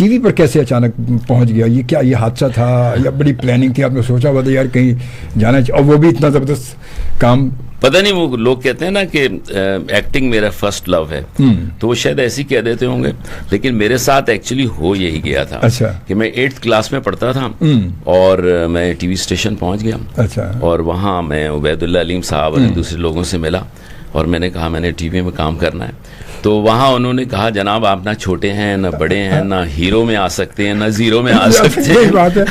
T V پر کیسے اچانک پہنچ گیا؟ یہ کیا یہ حادثہ تھا یا بڑی پلاننگ تھی؟ آپ نے سوچا ہوا تھا یار کہیں جانا چاہیے، اور وہ بھی اتنا زبردست کام؟ پتہ نہیں، وہ لوگ کہتے ہیں نا کہ ایکٹنگ میرا فرسٹ لو ہے، تو وہ شاید ایسے ہی کہہ دیتے ہوں گے، لیکن میرے ساتھ ایکچولی ہو یہی گیا تھا کہ میں 8th کلاس میں پڑھتا تھا اور میں ٹی وی اسٹیشن پہنچ گیا، اور وہاں میں عبید اللہ علیم صاحب اور دوسرے لوگوں سے ملا، اور میں نے کہا میں نے ٹی وی میں کام کرنا ہے. تو وہاں انہوں نے کہا جناب آپ نہ چھوٹے ہیں نہ بڑے ہیں، نہ ہیرو میں آ سکتے ہیں نہ زیرو میں آ سکتے ہیں، بات ہے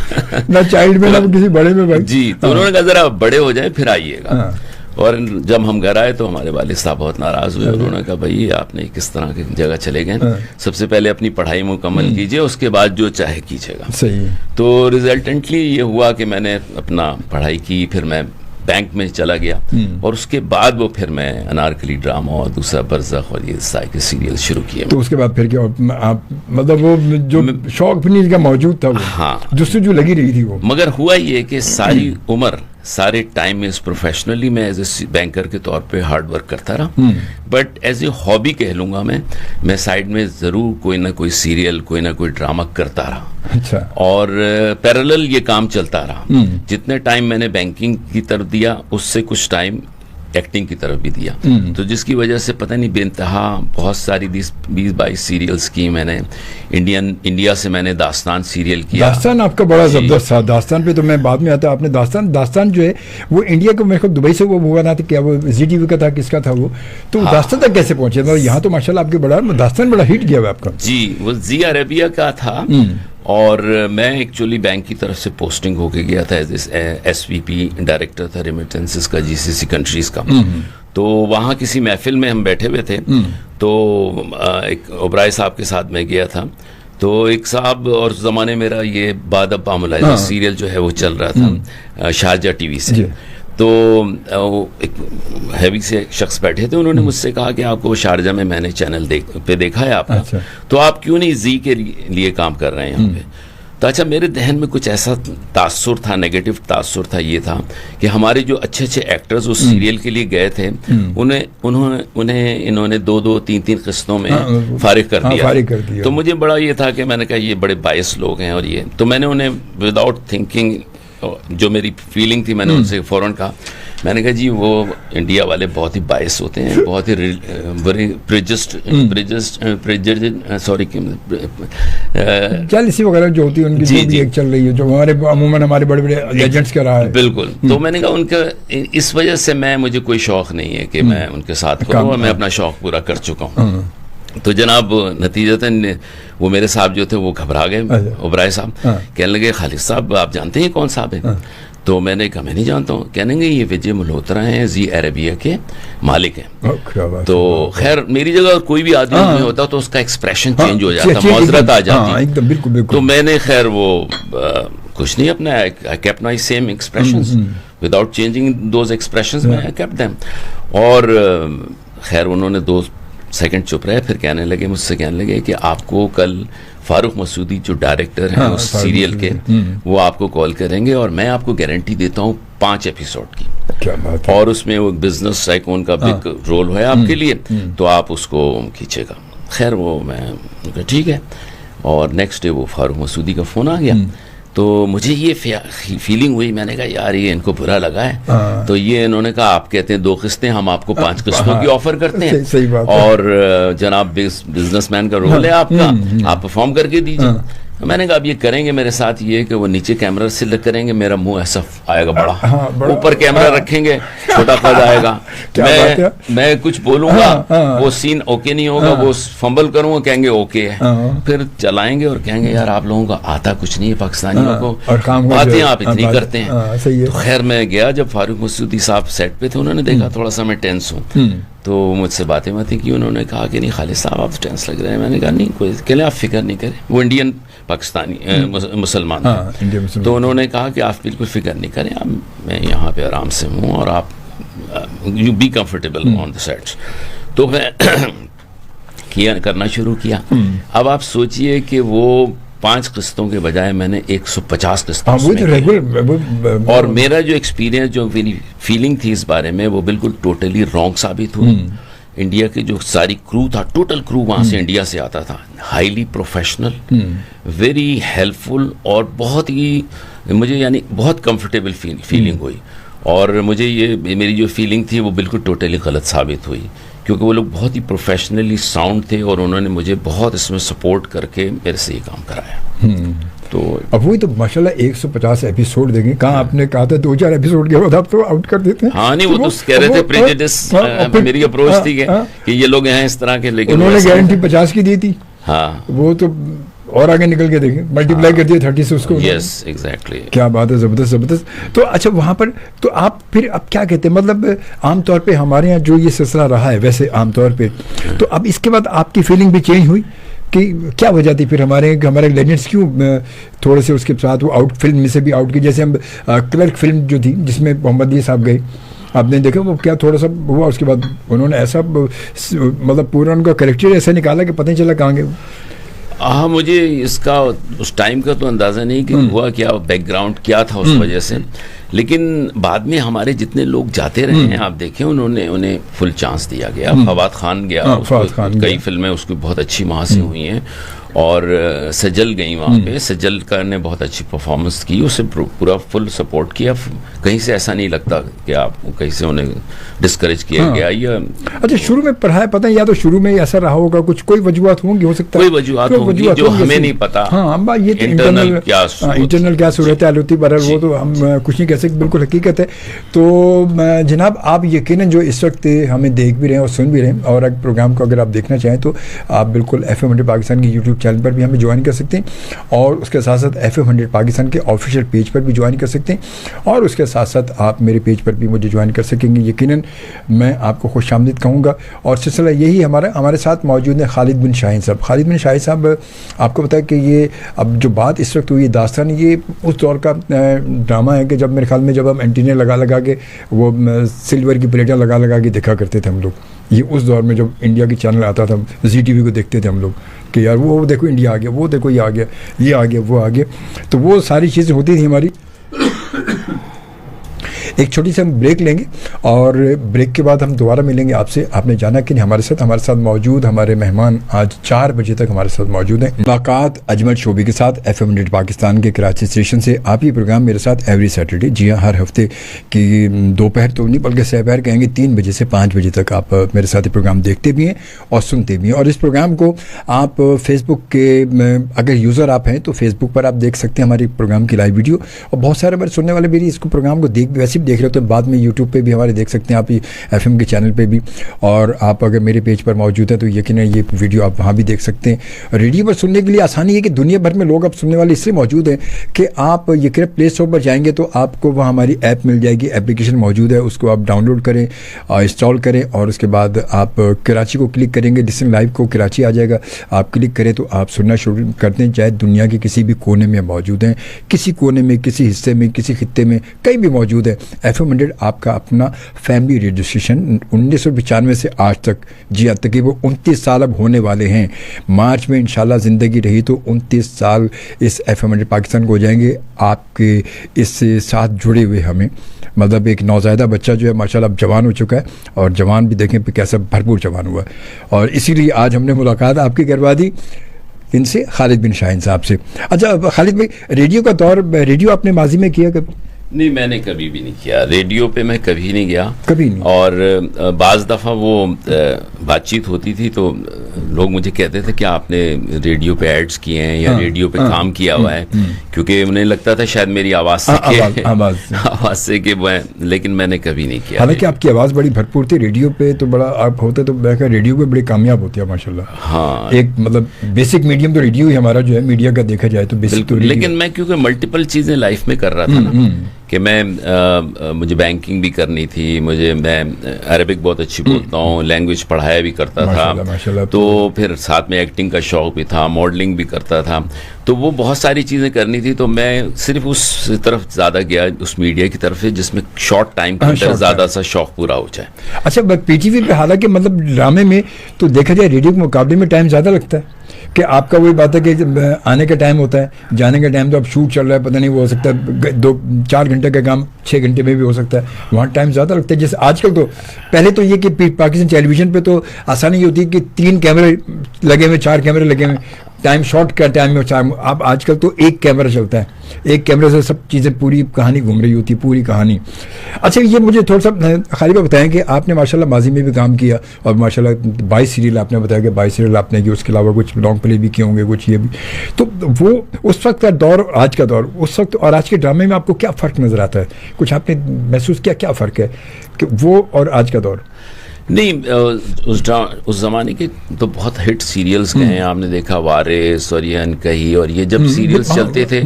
نہ چائلڈ میں نہ کسی بڑے میں. جی تو انہوں نے کہا ذرا بڑے ہو جائیں پھر آئیے گا. اور جب ہم گھر آئے تو ہمارے والد صاحب بہت ناراض ہوئے. انہوں نے کہا بھائی آپ نے کس طرح کی جگہ چلے گئے، سب سے پہلے اپنی پڑھائی مکمل کیجئے، اس کے بعد جو چاہے کیجئے گا. صحیح. تو ریزلٹنٹلی یہ ہوا کہ میں نے اپنا پڑھائی کی، پھر میں بینک میں چلا گیا، اور اس کے بعد وہ پھر میں انارکلی ڈرامہ اور دوسرا برزخ اور یہ سائے کے سیریل شروع کیے. تو اس کے بعد پھر کیا آپ مطلب وہ جو شوق بھی کا موجود تھا، ہاں جستجو لگی رہی تھی وہ، مگر ہوا یہ کہ ساری عمر سارے ٹائم میں پروفیشنلی میں ایز اے بینکر کے طور پہ ہارڈ ورک کرتا رہا، بٹ ایز اے ہابی کہہ لوں گا میں سائڈ میں ضرور کوئی نہ کوئی سیریل کوئی نہ کوئی ڈرامہ کرتا رہا. اچھا. اور پیرالل یہ کام چلتا رہا. جتنے ٹائم میں نے بینکنگ کی طرف دیا اس سے کچھ ٹائم ایکٹنگ کی طرف بھی دیا، تو جس کی وجہ سے پتہ نہیں بے انتہا بہت ساری 20-22 سیریلز کی میں نے. انڈیا سے میں نے داستان سیریل کیا. داستان آپ کا بڑا زبردست تھا. داستان پہ تو میں بعد میں آتا. آپ نے داستان جو ہے وہ انڈیا کو میرے کو دبئی سے وہ ہوا نہ تھا، کیا وہ زی ٹی وی کا تھا، کس کا تھا وہ؟ تو داستان تک کیسے پہنچے؟ یہاں تو ماشاءاللہ آپ کے بڑا داستان بڑا ہٹ گیا ہوا آپ کا. جی وہ زی عربیہ کا تھا، اور میں ایکچولی بینک کی طرف سے پوسٹنگ ہو کے گیا تھا ایس وی پی ڈائریکٹر تھا ریمیٹنسز کا جی سی سی کنٹریز کا. تو وہاں کسی محفل میں ہم بیٹھے ہوئے تھے، تو ایک اوبرائے صاحب کے ساتھ میں گیا تھا. تو ایک صاحب، اور زمانے میرا یہ باد ابا ملاحظہ سیریل جو ہے وہ چل رہا تھا شارجہ ٹی وی سے. تو ایک ہیوی سے شخص بیٹھے تھے، انہوں نے مجھ سے کہا کہ آپ کو شارجہ میں نے چینل پہ دیکھا ہے آپ کا، تو آپ کیوں نہیں زی کے لیے کام کر رہے ہیں یہاں پہ؟ تو اچھا میرے ذہن میں کچھ ایسا تاثر تھا، نیگیٹو تاثر تھا، یہ تھا کہ ہمارے جو اچھے ایکٹرز اس سیریل کے لیے گئے تھے انہوں نے 2-3 قسطوں میں فارغ کر دیا. تو مجھے بڑا یہ تھا کہ میں نے کہا یہ بڑے باعث لوگ ہیں، اور یہ تو میں نے انہیں وداؤٹ تھنکنگ جو میری فیلنگ تھی میں نے ان سے فوراً کہا، میں نے کہا جی وہ انڈیا والے بہت ہی باعث ہوتے ہیں، بہت ہی جالسی وغیرہ جو ہوتی ہے ان کی جو ایک چل رہی ہے، جو ہمارے عموماً ہمارے بڑے بڑے ایجنٹس کا رہا ہے. بالکل. تو میں نے کہا ان کا اس وجہ سے مجھے کوئی شوق نہیں ہے کہ میں ان کے ساتھ کروں، اور میں اپنا شوق پورا کر چکا ہوں. تو جناب نتیجتاً وہ میرے صاحب جو تھے وہ گھبرا گئے، اوبرائے صاحب کہنے لگے خالد صاحب آپ جانتے ہیں کون صاحب ہیں؟ تو میں نے کہا میں نہیں جانتا ہوں. کہنے گے یہ وجے ملہوترا ہیں، زی عربیہ کے مالک ہیں. تو خیر میری جگہ کوئی بھی آدمی نہیں ہوتا تو اس کا ایکسپریشن چینج ہو جاتا، معذرت آ جاتی. تو میں نے خیر وہ کچھ نہیں اپنا I kept my same expressions without changing those expressions. میں I kept them. اور خیر انہوں نے 2 سیکنڈ چپ رہے، پھر مجھ سے کہنے لگے کہ آپ کو کل فاروق مسعودی جو ڈائریکٹر ہیں اس سیریل کے، وہ آپ کو کال کریں گے، اور میں آپ کو گارنٹی دیتا ہوں 5 ایپیسوڈ کی، اور اس میں وہ بزنس ٹائکون کا بگ رول ہے آپ کے لیے، تو آپ اس کو کھینچے گا. خیر وہ میں ٹھیک ہے. اور نیکسٹ ڈے وہ فاروق مسعودی کا فون آ گیا. تو مجھے یہ فیلنگ ہوئی، میں نے کہا یار یہ ان کو برا لگا ہے. تو یہ انہوں نے کہا آپ کہتے ہیں 2 قسطیں، ہم آپ کو 5 قسطوں کی آفر کرتے ہیں، اور جناب بزنس مین کا رول ہے آپ کا، آپ پرفارم کر کے دیجیے. میں نے کہا اب یہ کریں گے میرے ساتھ یہ کہ وہ نیچے کیمرہ سے کریں گے، میرا منہ ایسا آئے گا بڑا، اوپر کیمرہ رکھیں گے چھوٹا قد آئے گا، میں کچھ بولوں گا وہ سین اوکے نہیں ہوگا، وہ فمبل کروں گا کہیں گے اوکے ہے، پھر چلائیں گے اور کہیں گے یار آپ لوگوں کو آتا کچھ نہیں ہے پاکستانیوں کو، باتیں آپ اتنی کرتے ہیں. تو خیر میں گیا، جب فاروق مسعودی صاحب سیٹ پہ تھے انہوں نے دیکھا تھوڑا سا میں ٹینس ہوں، تو مجھ سے باتیں کی. انہوں نے کہا کہ نہیں خالد صاحب آپ ٹینس لگ رہے ہیں. میں نے کہا نہیں کوئی، کہ آپ فکر نہیں کریں، وہ انڈین پاکستانی مسلمان تھے. تو انہوں نے کہا کہ آپ بالکل فکر نہیں کریں، میں یہاں پہ آرام سے ہوں، اور آپ you be comfortable on the seats. تو میں کرنا شروع کیا. اب آپ سوچئے کہ وہ 5 قسطوں کے بجائے میں نے 150 قسطوں میں، اور میرا جو ایکسپیرینس جو میری فیلنگ تھی اس بارے میں وہ بالکل ٹوٹلی رانگ ثابت ہوئی. انڈیا کے جو ساری کرو تھا, ٹوٹل کرو وہاں سے انڈیا سے آتا تھا, ہائیلی پروفیشنل, ویری ہیلپ فل, اور بہت ہی مجھے یعنی بہت کمفرٹیبل فیلنگ ہوئی. اور مجھے یہ میری جو فیلنگ تھی وہ بالکل ٹوٹلی غلط ثابت ہوئی, کیونکہ وہ لوگ بہت ہی پروفیشنلی ساؤنڈ تھے اور انہوں نے مجھے بہت اس میں سپورٹ کر کے میرے سے یہ کام کرایا. تو اب وہی تو ماشاءاللہ 150 ایپیسوڈ دیکھیں, کہاں آپ نے کہا تھا 2-4 ایپیسوڈ کے بعد آپ تو آؤٹ کر دیتے ہیں. ہاں نہیں, وہ تو کہہ رہے تھے پریجڈس, میری اپروچ تھی کہ یہ لوگ ہیں اس طرح کے, لیکن انہوں نے گارنٹی 50 کی دی تھی. ہاں وہ تو اور آگے نکل کے دیکھیں, ملٹیپلائی کر دیا 30 سے اس کو. یس ایگزیکٹلی, کیا بات ہے, زبردست زبردست. تو اچھا وہاں پر تو آپ پھر اب کیا کہتے ہیں, مطلب عام طور پہ ہمارے یہاں جو یہ سلسلہ رہا ہے ویسے عام طور پہ, تو اب اس کے بعد آپ کی فیلنگ بھی چینج ہوئی کہ کیا وجہ تھی پھر ہمارے لیجنڈس کیوں تھوڑے سے اس کے ساتھ وہ آؤٹ فلم میں سے بھی آؤٹ کی, جیسے ہم کلرک فلم جو تھی جس میں محمد علی صاحب گئے, آپ نے دیکھا وہ کیا تھوڑا سا ہوا, اس کے بعد انہوں نے ایسا مطلب پورا ان کا کریکٹر ایسا نکالا کہ پتہ نہیں چلا کہاں گئے. ہاں مجھے اس کا اس ٹائم کا تو اندازہ نہیں کہ ہوا کیا, بیک گراؤنڈ کیا تھا اس وجہ سے, لیکن بعد میں ہمارے جتنے لوگ جاتے رہے ہیں آپ دیکھیں انہیں فل چانس دیا گیا. فواد خان گیا, کئی فلمیں اس کی بہت اچھی وہاں سے ہوئی ہیں, اور سجل گئی وہاں پہ, سجل کا نے بہت اچھی پرفارمنس کی, اسے پورا فل سپورٹ کیا, کہیں سے ایسا نہیں لگتا کہ آپ کو کہیں سے انہیں ڈسکریج کیا گیا. یا اچھا شروع میں پڑھایا پتہ یا تو شروع میں ایسا رہا ہوگا, کچھ کوئی وجوہات ہوں گی, ہو سکتا ہے کوئی وجوہات ہوں گی جو ہمیں نہیں پتا. ہاں یہ انٹرنل کیا صورتحال ہوتی, بہرحال وہ تو ہم کچھ نہیں کہہ سکتے, بالکل حقیقت ہے. تو جناب آپ یقیناً جو اس وقت ہمیں دیکھ بھی رہے ہیں اور سن بھی رہے ہیں, اور ایک پروگرام کو اگر آپ دیکھنا چاہیں تو آپ بالکل FM 100 پاکستان کی یوٹیوب چینل پر بھی ہمیں جوائن کر سکتے ہیں, اور اس کے ساتھ ساتھ FM 100 پاکستان کے آفیشیل پیج پر بھی جوائن کر سکتے ہیں, اور اس کے ساتھ ساتھ آپ میرے پیج پر بھی مجھے جوائن کر سکیں گے. یقیناً میں آپ کو خوش آمدید کہوں گا. اور سلسلہ یہی ہمارے ساتھ موجود ہیں خالد بن شاہین صاحب. خالد بن شاہین صاحب آپ کو پتہ ہے کہ یہ اب جو بات اس وقت ہوئی داستان, یہ اس دور کا ڈرامہ ہے کہ جب میرے خیال میں جب ہم اینٹینے لگا کے وہ سلور کی پلیٹیں لگا کے دیکھا کرتے تھے ہم لوگ, یہ اس دور میں جب انڈیا کی چینل آتا تھا, زی ٹی وی کو دیکھتے تھے ہم لوگ کہ یار وہ دیکھو انڈیا آ گیا, وہ دیکھو یہ آ گیا, یہ آ گیا, وہ آ گیا. تو وہ ساری چیزیں ہوتی تھیں ہماری. ایک چھوٹی سی ہم بریک لیں گے, اور بریک کے بعد ہم دوبارہ ملیں گے آپ سے. آپ نے جانا کہ ہمارے ساتھ موجود ہمارے مہمان آج 4 بجے تک ہمارے ساتھ موجود ہیں. ملاقات اجمل شعبی کے ساتھ FM 100 پاکستان کے کراچی اسٹیشن سے. آپ یہ پروگرام میرے ساتھ ایوری سیٹرڈے, جی ہاں ہر ہفتے کی دوپہر تو نہیں بلکہ سحر کہیں گے 3 بجے سے 5 بجے تک آپ میرے ساتھ یہ پروگرام دیکھتے بھی ہیں اور سنتے بھی ہیں. اور اس پروگرام کو آپ فیس بک کے اگر یوزر آپ ہیں تو فیس بک پر آپ دیکھ سکتے ہیں ہماری پروگرام کی لائیو ویڈیو, اور بہت سارے بڑے سننے والے بھی اس کو پروگرام کو ویسے بھی دیکھ رہے تو بعد میں یوٹیوب پہ بھی ہمارے دیکھ سکتے ہیں آپ FM کے چینل پہ بھی, اور آپ اگر میرے پیج پر موجود ہیں تو یقیناً یہ ویڈیو آپ وہاں بھی دیکھ سکتے ہیں. ریڈیو پر سننے کے لیے آسانی ہے کہ دنیا بھر میں لوگ اب سننے والے اس لیے موجود ہیں کہ آپ یقیناً پلے اسٹور پر جائیں گے تو آپ کو وہاں ہماری ایپ مل جائے گی, اپلیکیشن موجود ہے, اس کو آپ ڈاؤن لوڈ کریں, انسٹال کریں, اور اس کے بعد آپ کراچی کو کلک کریں گے, لسن لائیو کو کراچی آ جائے گا, آپ کلک کریں تو آپ سننا شروع کرتے ہیں, چاہے دنیا کے کسی بھی کونے میں موجود ہیں, کسی کونے میں, کسی حصے میں, کسی خطے میں, کہیں بھی موجود ہے. FM 100 آپ کا اپنا فیملی ریڈیو اسٹیشن 1995 سے آج تک, جی ہاں تقریباً 29 سال اب ہونے والے ہیں. مارچ میں انشاءاللہ زندگی رہی تو 29 سال اس FM 100 پاکستان کو ہو جائیں گے آپ کے اس ساتھ جڑے ہوئے. ہمیں مطلب ایک نوزائیدہ بچہ جو ہے ماشاءاللہ اب جوان ہو چکا ہے, اور جوان بھی دیکھیں پہ کیسا بھرپور جوان ہوا ہے, اور اسی لیے آج ہم نے ملاقات آپ کی کروا دی ان سے, خالد بن شاہین صاحب سے. اچھا خالد بھائی, ریڈیو کا دور, ریڈیو آپ نے ماضی میں کیا کبھی؟ نہیں, میں نے کبھی بھی نہیں کیا ریڈیو پہ, میں کبھی نہیں گیا, کبھی نہیں. اور بعض دفعہ وہ بات چیت ہوتی تھی تو لوگ مجھے کہتے تھے کہ آپ نے ریڈیو پہ ایڈز کیے ہیں یا ریڈیو پہ کام کیا ہوا ہے, کیونکہ انہیں لگتا تھا شاید میری آواز سے کہ لیکن میں نے کبھی نہیں کیا. حالانکہ آپ کی آواز بڑی بھرپور تھی, ریڈیو پہ تو بڑا آپ ہوتے تو میں کہا ریڈیو پہ بڑے کامیاب ہوتے ہیں ماشاءاللہ. ہاں, ایک مطلب بیسک میڈیم تو ریڈیو ہی ہمارا جو ہے میڈیا کا دیکھا جائے تو بیسک. لیکن میں کیونکہ ملٹیپل چیزیں لائف میں کر رہا تھا نا, کہ مجھے بینکنگ بھی کرنی تھی, میں عربک بہت اچھی بولتا ہوں, لینگویج پڑھایا بھی کرتا تھا, تو پھر ساتھ میں ایکٹنگ کا شوق بھی تھا, ماڈلنگ بھی کرتا تھا, تو وہ بہت ساری چیزیں کرنی تھی. تو میں صرف اس طرف زیادہ گیا, اس میڈیا کی طرف سے جس میں شارٹ ٹائم کے اندر زیادہ سا شوق پورا ہو جائے. اچھا PTV پہ حالانکہ مطلب ڈرامے میں تو دیکھا جائے ریڈیو کے مقابلے میں ٹائم زیادہ لگتا ہے, کہ آپ کا وہی بات ہے کہ آنے کا ٹائم ہوتا ہے, جانے کا ٹائم تو اب شوٹ چل رہا ہے, پتہ نہیں وہ ہو سکتا ہے 2-4 گھنٹے کا کام 6 گھنٹے میں بھی ہو سکتا ہے, وہاں ٹائم زیادہ لگتا ہے. جیسے آج کل تو پہلے تو یہ کہ پاکستان ٹیلی ویژن پہ تو آسانی یہ ہوتی ہے کہ 3 کیمرے لگے ہوئے, 4 کیمرے لگے ہوئے, ٹائم شارٹ کا ٹائم میں. اب آج کل تو ایک کیمرہ چلتا ہے, ایک کیمرے سے سب چیزیں پوری کہانی گھوم رہی ہوتی ہے, پوری کہانی. اچھا یہ مجھے تھوڑا سا خالی بات بتائیں کہ آپ نے ماشاءاللہ ماضی میں بھی کام کیا اور ماشاءاللہ 22 سیریل آپ نے بتایا کہ 22 سیریل آپ نے کیے, اس کے علاوہ کچھ لانگ پلے بھی کیے ہوں گے, کچھ یہ بھی. تو وہ اس وقت کا دور اور آج کا دور, اس وقت اور آج کے ڈرامے میں آپ کو کیا فرق نظر آتا ہے؟ کچھ آپ نے محسوس کیا, کیا فرق ہے کہ وہ اور آج کا دور؟ نہیں, اس زمانے کے تو بہت ہٹ سیریلز کے ہیں, آپ نے دیکھا وارث اور یہ انکہی, اور یہ جب سیریلز چلتے تھے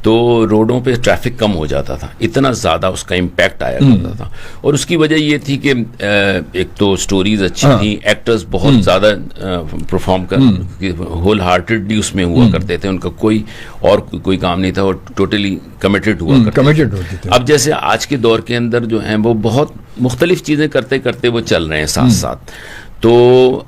تو روڈوں پہ ٹریفک کم ہو جاتا تھا, اتنا زیادہ اس کا امپیکٹ آیا کرتا تھا. اور اس کی وجہ یہ تھی کہ ایک تو سٹوریز اچھی تھیں, ایکٹرز بہت زیادہ پرفارم ہول ہارٹیڈلی اس میں ہوا کرتے تھے, ان کا کوئی کام نہیں تھا, اور ٹوٹلی کمیٹڈ ہوا کرتے تھے. اب جیسے آج کے دور کے اندر جو ہیں وہ بہت مختلف چیزیں کرتے کرتے وہ چل رہے ہیں ساتھ ساتھ, تو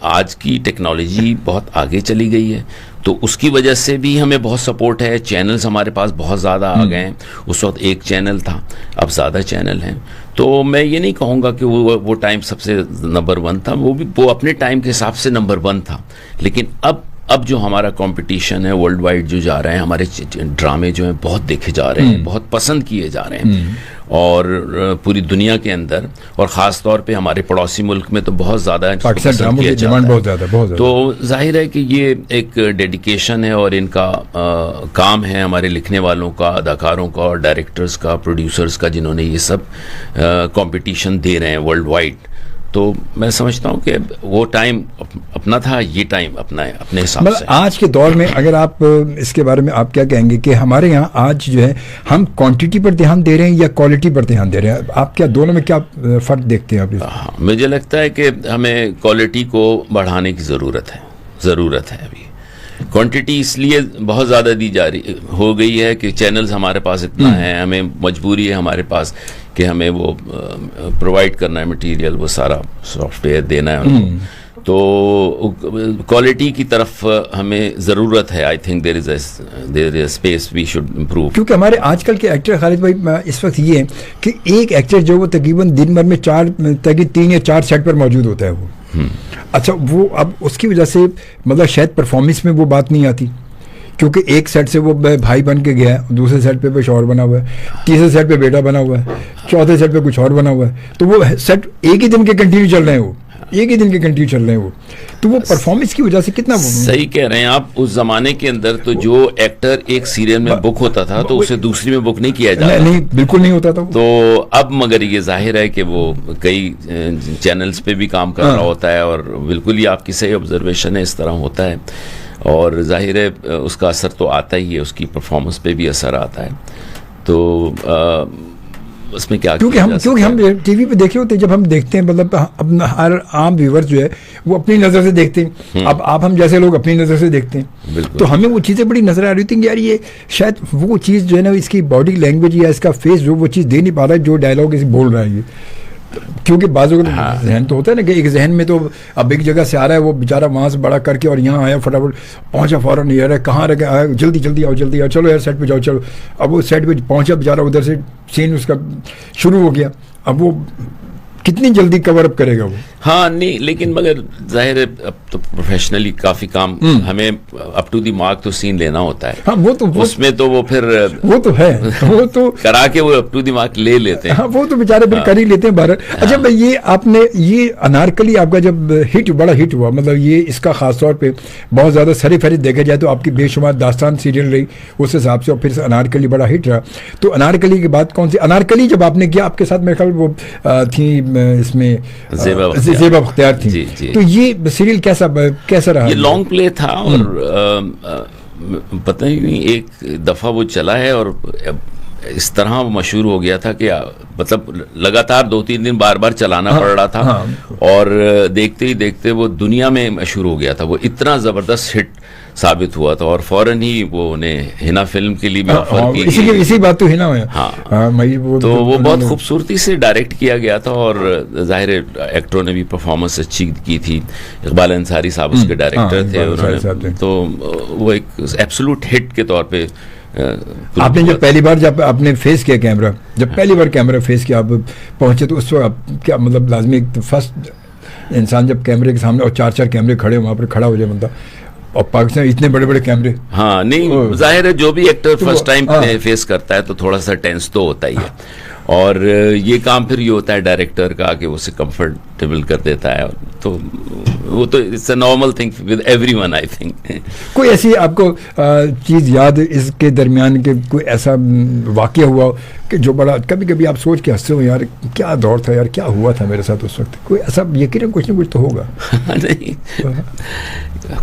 آج کی ٹیکنالوجی بہت آگے چلی گئی ہے, تو اس کی وجہ سے بھی ہمیں بہت سپورٹ ہے. چینلز ہمارے پاس بہت زیادہ آ گئے ہیں, اس وقت ایک چینل تھا, اب زیادہ چینل ہیں. تو میں یہ نہیں کہوں گا کہ وہ ٹائم سب سے نمبر 1 تھا, وہ اپنے ٹائم کے حساب سے نمبر 1 تھا. لیکن اب جو ہمارا کمپٹیشن ہے ورلڈ وائڈ جو جا رہے ہیں, ہمارے ڈرامے جو ہیں بہت دیکھے جا رہے ہیں, بہت پسند کیے جا رہے ہیں, اور پوری دنیا کے اندر, اور خاص طور پہ ہمارے پڑوسی ملک میں تو بہت زیادہ پسند کیا جاتا ہے. تو ظاہر ہے کہ یہ ایک ڈیڈیکیشن ہے, اور ان کا کام ہے ہمارے لکھنے والوں کا, اداکاروں کا, اور ڈائریکٹرز کا, پروڈیوسرز کا, جنہوں نے یہ سب کمپٹیشن دے رہے ہیں ورلڈ وائڈ. تو میں سمجھتا ہوں کہ وہ ٹائم اپنا تھا, یہ ٹائم اپنا ہے اپنے حساب سے. آج کے دور میں اگر آپ اس کے بارے میں آپ کیا کہیں گے کہ ہمارے یہاں آج جو ہے ہم کوانٹٹی پر دھیان دے رہے ہیں یا کوالٹی پر دھیان دے رہے ہیں؟ آپ کیا دونوں میں کیا فرق دیکھتے ہیں آپ؟ مجھے لگتا ہے کہ ہمیں کوالٹی کو بڑھانے کی ضرورت ہے. ابھی کوانٹٹی اس لیے بہت زیادہ دی جا رہی ہو گئی ہے کہ چینلز ہمارے پاس اتنا ہے, ہمیں مجبوری ہے ہمارے پاس کہ ہمیں وہ پرووائڈ کرنا ہے مٹیریل, وہ سارا سافٹ ویئر دینا ہے ان کو. تو کوالٹی کی طرف ہمیں ضرورت ہے. I think there is space we should improve. کیونکہ ہمارے آج کل کے ایکٹر خالد بھائی اس وقت یہ ہے کہ ایک ایکٹر جو وہ تقریباً دن بھر میں 3 یا 4 سیٹ پر موجود ہوتا ہے وہ. اچھا وہ اب اس کی وجہ سے مطلب شاید پرفارمنس میں وہ بات نہیں آتی, کیونکہ ایک سیٹ سے وہ بھائی بن کے گیا ہے, دوسرے سیٹ پہ کچھ اور بنا ہوا ہے, تیسرے سیٹ پہ بیٹا بنا ہوا ہے, چوتھے سیٹ پہ کچھ اور بنا ہوا ہے. تو وہ سیٹ ایک ہی دن کے کنٹینیو چل رہے ہیں, وہ ایک ہی دن کے کنٹینیو چل رہے ہیں وہ. تو وہ پرفارمنس کی وجہ سے کتنا صحیح کہہ رہے ہیں آپ. اس زمانے کے اندر تو جو ایکٹر ایک سیریل میں بک ہوتا تھا تو اسے دوسری میں بک نہیں کیا جاتا, نہیں بالکل نہیں ہوتا تھا. تو اب مگر یہ ظاہر ہے کہ وہ کئی چینلز پہ بھی کام کر رہا ہوتا ہے, اور بالکل ہی آپ کی صحیح آبزرویشن ہے, اس طرح ہوتا ہے. اور ظاہر ہے اس کا اثر تو آتا ہی ہے, اس کی پرفارمنس پہ بھی اثر آتا ہے. تو اس میں کیا کیونکہ ہم ٹی وی پہ دیکھے ہوتے ہیں, جب ہم دیکھتے ہیں مطلب اپنا ہر عام ویور جو ہے وہ اپنی نظر سے دیکھتے ہیں. اب آپ ہم جیسے لوگ اپنی نظر سے دیکھتے ہیں, تو ہمیں وہ چیزیں بڑی نظر آ رہی تھیں کہ یار یہ شاید وہ چیز جو ہے نا اس کی باڈی لینگویج یا اس کا فیس جو وہ چیز دے نہیں پا رہا ہے جو ڈائلاگ اس بول رہا ہے یہ. کیونکہ بعضوں کا ذہن تو ہوتا ہے نا کہ ایک ذہن میں تو اب ایک جگہ سے آ رہا ہے وہ بیچارہ وہاں سے بڑا کر کے اور یہاں آیا فٹافٹ پہنچا, فوراً نہیں آ رہا ہے کہاں رہ گیا, جلدی آؤ چلو یار سیٹ پہ جاؤ چلو. اب وہ سیٹ پہ پہنچا بیچارہ, ادھر سے سین اس کا شروع ہو گیا, اب وہ کتنی جلدی کور اپ کرے گا وہ. ہاں نہیں, لیکن مگر ظاہر ہے اب تو پروفیشنلی کافی کام ہمیں اپ ٹو دی مارک تو سین لینا ہوتا ہے. ہاں وہ تو اس میں تو وہ پھر وہ تو ہے, وہ تو کرا کے وہ اپ ٹو دی مارک لے لیتے ہیں. ہاں وہ تو بیچارے پھر کر ہی لیتے ہیں بھارت. اچھا بھائی یہ آپ نے یہ انارکلی آپ کا جب بڑا ہٹ ہوا, مطلب یہ اس کا خاص طور پہ بہت زیادہ سری فہرست دیکھا جائے تو آپ کی بے شمار داستان سیریل رہی اس حساب سے, اور پھر انارکلی بڑا ہٹ رہا. تو انارکلی کے بعد کون سی انارکلی جب آپ نے کیا, آپ کے ساتھ میرے خیال وہ تھی اس میں زیبا بختیار تھی. تو یہ سیریل کیسا رہا؟ یہ لانگ پلے تھا, اور پتہ ہی نہیں ایک دفعہ وہ چلا ہے, اور اس طرح وہ مشہور ہو گیا تھا کہ مطلب لگاتار 2-3 دن بار بار چلانا پڑ رہا تھا اور دیکھتے ہی دیکھتے وہ دنیا میں مشہور ہو گیا تھا. وہ اتنا زبردست ہٹ ثابت ہوا تھا اور فوراً ہی وہ انہیں ہنا فلم کے لیے بھی آفر کی. اسی بات تو ہنا ہے. تو وہ بہت خوبصورتی سے ڈائریکٹ کیا گیا تھا اور ظاہر ایکٹروں نے بھی پرفارمنس اچھی کی تھی. اقبال انصاری صاحب اس کے ڈائریکٹر تھے, انہوں نے تو وہ ایک ایبسولوٹ ہٹ کے طور پہ. آپ نے جب آپ نے فیس کیا کیمرہ, جب پہلی بار کیمرہ فیس کیا, آپ پہنچے تو اس وقت کیا مطلب لازمی فرسٹ انسان جب کیمرے کے سامنے اور 4 کیمرے کھڑے وہاں پر کھڑا ہو جائے بندہ, اور پاکستان اتنے بڑے بڑے کیمرے. ہاں نہیں, ظاہر ہے جو بھی ایکٹر فرسٹ ٹائم فیس کرتا ہے تو تھوڑا سا ٹینس تو ہوتا ہی ہے, اور یہ کام پھر یہ ہوتا ہے ڈائریکٹر کا کہ اسے کمفرٹیبل کر دیتا ہے. تو وہ تو it's a normal thing with everyone I think. کوئی ایسی آپ کو چیز یاد اس کے درمیان کہ کوئی ایسا واقعہ ہوا کہ جو بڑا کبھی کبھی آپ سوچ کے ہنستے ہو, یار کیا دور تھا, یار کیا ہوا تھا میرے ساتھ اس وقت؟ کوئی ایسا یقیناً کچھ نہ کچھ تو ہوگا. نہیں,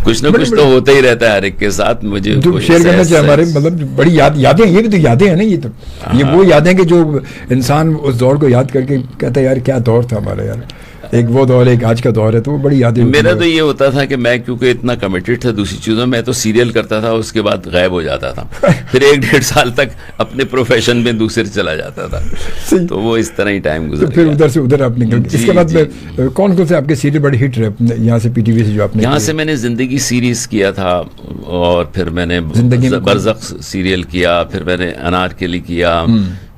کچھ نہ کچھ تو ہوتا ہی رہتا ہے ہر ایک کے ساتھ. مجھے شیئر کرنا چاہیے ہمارے مطلب بڑی یادیں, یہ بھی تو یادیں ہیں نا, یہ تو یہ وہ یادیں کہ جو انسان اس دور کو یاد کر کے کہتا ہے یار کیا دور تھا ہمارا, یار ایک وہ دور ایک آج کا دور ہے, تو وہ بڑی یادیں. میرا تو یہ ہوتا تھا کہ میں کیونکہ اتنا کمیٹڈ تھا دوسری چیزوں میں, تو سیریل کرتا تھا, اس کے بعد غائب ہو جاتا تھا, پھر 1-1.5 سال تک اپنے پروفیشن میں دوسرے چلا جاتا تھا. تو وہ اس طرح ہی ٹائم گزر, پھر ادھر سے ادھر آپ نکل. اس کے بعد کون کون سے آپ کے سیریل بڑے ہٹ رہے یہاں سے پی ٹی وی سے جو آپ نے؟ یہاں سے میں نے زندگی سیریز کیا تھا, اور پھر میں نے برزخ سیریل کیا, پھر میں نے انارکلی کیا,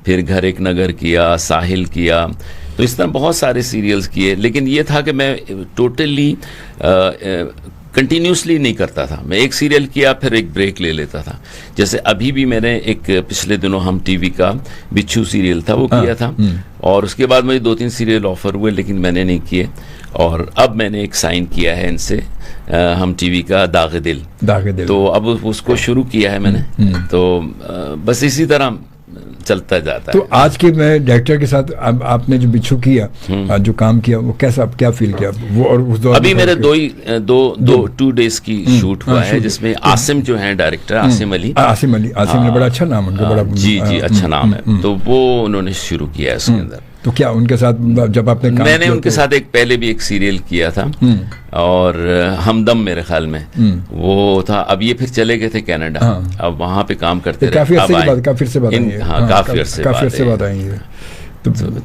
پھر گھر ایک نگر کیا, ساحل کیا. تو اس طرح بہت سارے سیریلز کیے, لیکن یہ تھا کہ میں ٹوٹلی کنٹینیوسلی نہیں کرتا تھا. میں ایک سیریل کیا پھر ایک بریک لے لیتا تھا. جیسے ابھی بھی میں نے ایک پچھلے دنوں ہم ٹی وی کا بچھو سیریل تھا وہ کیا تھا, اور اس کے بعد مجھے 2-3 سیریل آفر ہوئے لیکن میں نے نہیں کیے. اور اب میں نے ایک سائن کیا ہے ان سے ہم ٹی وی کا داغ دل, تو اب اس کو شروع کیا ہے میں نے. تو بس اسی طرح چلتا جاتا ہے. تو آج کے میں ڈائریکٹر کے ساتھ آپ نے جو بچھو کیا, جو کام کیا, وہ کیسا کیا فیل کیا وہ؟ اور اس دور ابھی میرے 2 ڈیز کی شوٹ ہوا ہے, جس میں عاصم جو ہیں ڈائریکٹر, عاصم علی نے بڑا اچھا نام ان کا, بڑا جی اچھا نام ہے. تو وہ انہوں نے شروع کیا ہے اس کے اندر. تو کیا ان کے ساتھ جب آپ نے کام میں نے ان کے ساتھ پہلے بھی ایک سیریل کیا تھا, اور ہمدم میرے خیال میں وہ تھا. اب یہ پھر چلے گئے تھے کینیڈا, اب وہاں پہ کام کرتے رہے. کافی عرصے بعد آئیں گے.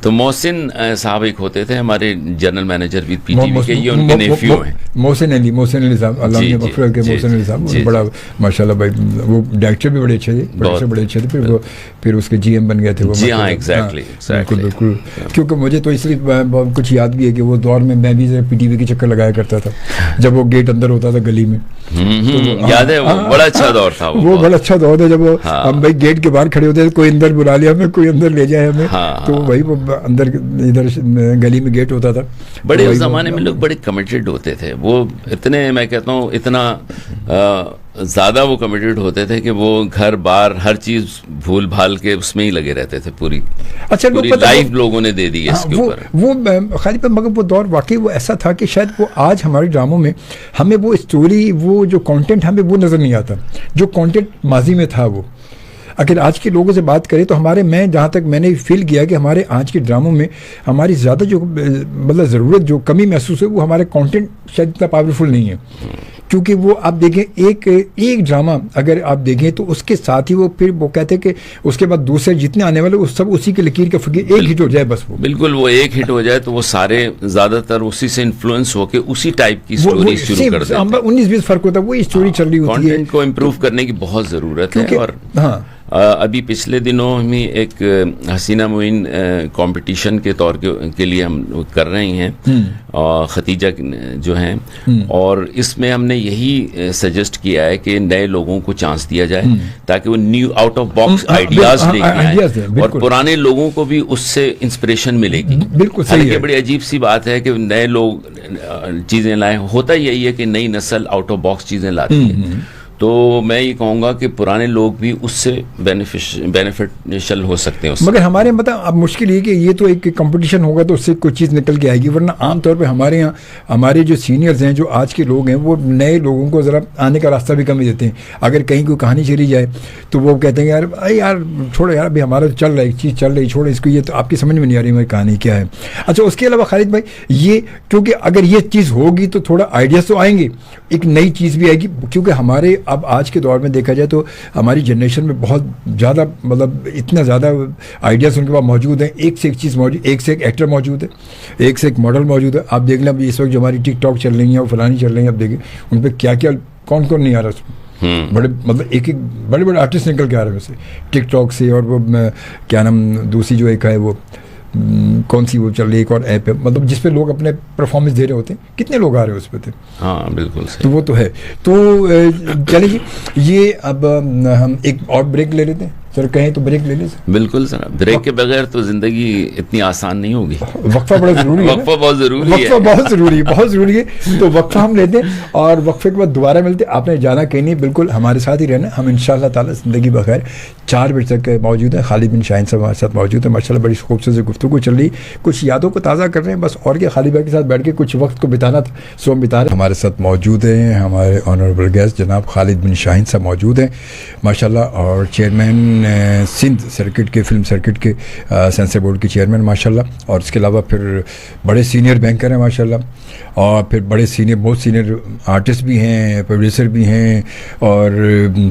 تو محسن صاحب ایک ہوتے تھے ہمارے جنرل مینیجر بھی پی ٹی وی کے, یہ ان کے نیفیو ہیں. محسن علی صاحب, اللہ نے مغفرت کرے. محسن علی صاحب بڑا ماشاءاللہ بھائی, وہ ڈائریکٹر بھی بڑے اچھے تھے, بڑے اچھے تھے. پھر اس کے جی ایم بن گئے تھے وہ. جی ہاں ایگزیکٹلی بالکل. کیونکہ مجھے تو اس لیے کچھ یاد بھی ہے کہ وہ دور میں بھی پی ٹی وی کے چکر لگایا کرتا تھا جب وہ گیٹ اندر ہوتا تھا گلی میں. یاد ہے, بڑا اچھا دور تھا وہ, بڑا اچھا دور تھا جب ہم بھائی گیٹ کے باہر کھڑے ہوتے تھے, کوئی اندر بلا لیا ہمیں, کوئی اندر لے جائے ہمیں, تو وہی وہ اندر ادھر گلی میں گیٹ ہوتا تھا. بڑے اس زمانے میں لوگ بڑے کمیٹڈ ہوتے تھے. وہ اتنے, میں کہتا ہوں اتنا زیادہ وہ کمیٹڈ ہوتے تھے کہ وہ گھر بار ہر چیز بھول بھال کے اس میں ہی لگے رہتے تھے. پوری لائف لوگوں نے دے دی اس کے اوپر. وہ خالی پر مگر وہ دور واقعی وہ ایسا تھا کہ شاید وہ آج ہمارے ڈراموں میں ہمیں وہ اسٹوری, وہ جو کانٹینٹ ہمیں وہ نظر نہیں آتا جو کانٹینٹ ماضی میں تھا. وہ اگر آج کے لوگوں سے بات کریں تو ہمارے, میں جہاں تک میں نے فیل کیا کہ ہمارے آج کے ڈراموں میں ہماری زیادہ جو مطلب ضرورت جو کمی محسوس ہے وہ ہمارے کانٹینٹ شاید اتنا پاورفل نہیں ہے. کیونکہ وہ آپ دیکھیں ایک ڈرامہ اگر آپ دیکھیں تو اس کے ساتھ ہی وہ پھر وہ کہتے ہیں کہ اس کے بعد دوسرے جتنے آنے والے وہ سب اسی کے لکیر کا فکر, ایک ہٹ ہو جائے بس. وہ بالکل, وہ ایک ہٹ ہو جائے تو وہ سارے زیادہ تر اسی سے انفلوئنس ہو کے اسی ٹائپ کی اسٹوری شروع کر دیتے ہیں. 19-20 فرق ہوتا ہے, وہی اسٹوری چل رہی ہوتی ہے. کانٹینٹ کو امپروو کرنے کی بہت ضرورت ہے. اور ابھی پچھلے دنوں ہم ایک حسینہ معین کمپٹیشن کے طور کے لیے ہم کر رہے ہیں, ختیجہ جو ہیں, اور اس میں ہم نے یہی سجیسٹ کیا ہے کہ نئے لوگوں کو چانس دیا جائے تاکہ وہ new out of box ideas لے کے آئیں, اور پرانے لوگوں کو بھی اس سے انسپریشن ملے گی. بالکل صحیح ہے. بڑی عجیب سی بات ہے کہ نئے لوگ چیزیں لائیں. ہوتا یہی ہے کہ نئی نسل آؤٹ آف باکس چیزیں لاتی ہے, تو میں یہ کہوں گا کہ پرانے لوگ بھی اس سے بینیفیشل ہو سکتے ہیں. مگر ہمارے مطلب اب مشکل یہ کہ یہ تو ایک کمپٹیشن ہوگا تو اس سے کوئی چیز نکل کے آئے گی, ورنہ عام طور پہ ہمارے یہاں ہمارے جو سینئرز ہیں, جو آج کے لوگ ہیں, وہ نئے لوگوں کو ذرا آنے کا راستہ بھی کم ہی دیتے ہیں. اگر کہیں کوئی کہانی چلی جائے تو وہ کہتے ہیں یار چھوڑو یار, ابھی ہمارا چل رہا ہے, ایک چیز چل رہی, چھوڑو اس کو, یہ تو آپ کی سمجھ میں نہیں آ رہی ہماری کہانی کیا ہے. اچھا اس کے علاوہ خالد بھائی, یہ کیونکہ اگر یہ چیز ہوگی تو تھوڑا آئیڈیاز تو آئیں گے, ایک نئی چیز بھی آئے گی, کیونکہ ہمارے اب آج کے دور میں دیکھا جائے تو ہماری جنریشن میں بہت زیادہ مطلب اتنا زیادہ آئیڈیاز ان کے پاس موجود ہیں, ایک سے ایک چیز موجود, ایک سے ایک ایکٹر موجود ہے, ایک سے ایک ماڈل موجود ہے. آپ دیکھ لیں اب اس وقت جو ہماری ٹک ٹاک چل رہی ہیں اور فلانی چل رہی ہیں, اب دیکھیں ان پہ کیا کیا کون کون نہیں آ رہا اس میں, بڑے مطلب ایک بڑے بڑے آرٹسٹ نکل کے آ رہے ہیں ویسے ٹک ٹاک سے. اور وہ کیا نام دوسری جو ایک ہے وہ کون سی وہ چل رہی ہے ایک اور ایپ ہے, مطلب جس پہ لوگ اپنے پرفارمنس دے رہے ہوتے ہیں, کتنے لوگ آ رہے ہیں اس پہ تھے. ہاں بالکل, تو وہ تو ہے. تو چلیں جی, یہ اب ہم ایک اور بریک لے لیتے ہیں سر, کہیں تو بریک لے لیں سر. بالکل سر, بریک کے بغیر تو زندگی اتنی آسان نہیں ہوگی. وقفہ بڑا ضروری ہے, وقفہ بہت ضروری ہے, وقفہ بہت ضروری ہے, بہت ضروری ہے. تو وقفہ ہم لیتے ہیں اور وقفے کے بعد دوبارہ ملتے ہیں. آپ نے جانا کہیں نہیں, بالکل ہمارے ساتھ ہی رہنا. ہم انشاءاللہ تعالیٰ زندگی بخیر 4 بجے تک موجود ہیں. خالد بن شاہین صاحب ہمارے ساتھ موجود ہیں. ماشاءاللہ بڑی خوبصورت گفتگو چل رہی, کچھ یادوں کو تازہ کر رہے ہیں بس, اور کیا خالد بھائی کے ساتھ بیٹھ کے کچھ وقت کو بتانا تھا, سو ہم بتا رہے ہیں. ہمارے ساتھ موجود ہیں ہمارے آنریبل گیسٹ جناب خالد بن شاہین صاحب موجود ہیں ماشاءاللہ, اور چیئرمین سندھ سرکٹ کے, فلم سرکٹ کے سینسر بورڈ کے چیئرمین ماشاءاللہ. اور اس کے علاوہ پھر بڑے سینئر بینکر ہیں ماشاءاللہ, اور پھر بڑے سینئر بہت سینئر آرٹسٹ بھی ہیں, پروڈیوسر بھی ہیں, اور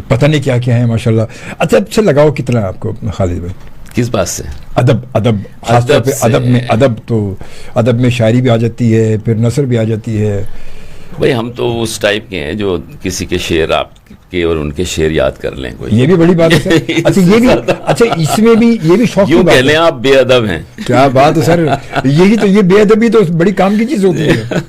پتہ نہیں کیا کیا ہیں ماشاءاللہ. اچھا سے لگاؤ کتنا آپ کو خالد بھائی کس بات سے؟ ادب خاص طور پہ ادب میں, ادب میں شاعری بھی آ جاتی ہے, پھر نثر بھی آ جاتی ہے. بھائی ہم تو اس ٹائپ کے ہیں جو کسی کے شعر آپ کے اور ان کے شعر یاد کر لیں. کوئی یہ بھی بڑی بات ہے سر. اچھا یہ بھی, اچھا اس میں بھی یہ بھی شوق کیوں کہہ لیں آپ بے ادب ہیں. کیا بات ہے سر, یہی تو, یہ بے ادبی تو بڑی کام کی چیز ہوتی ہے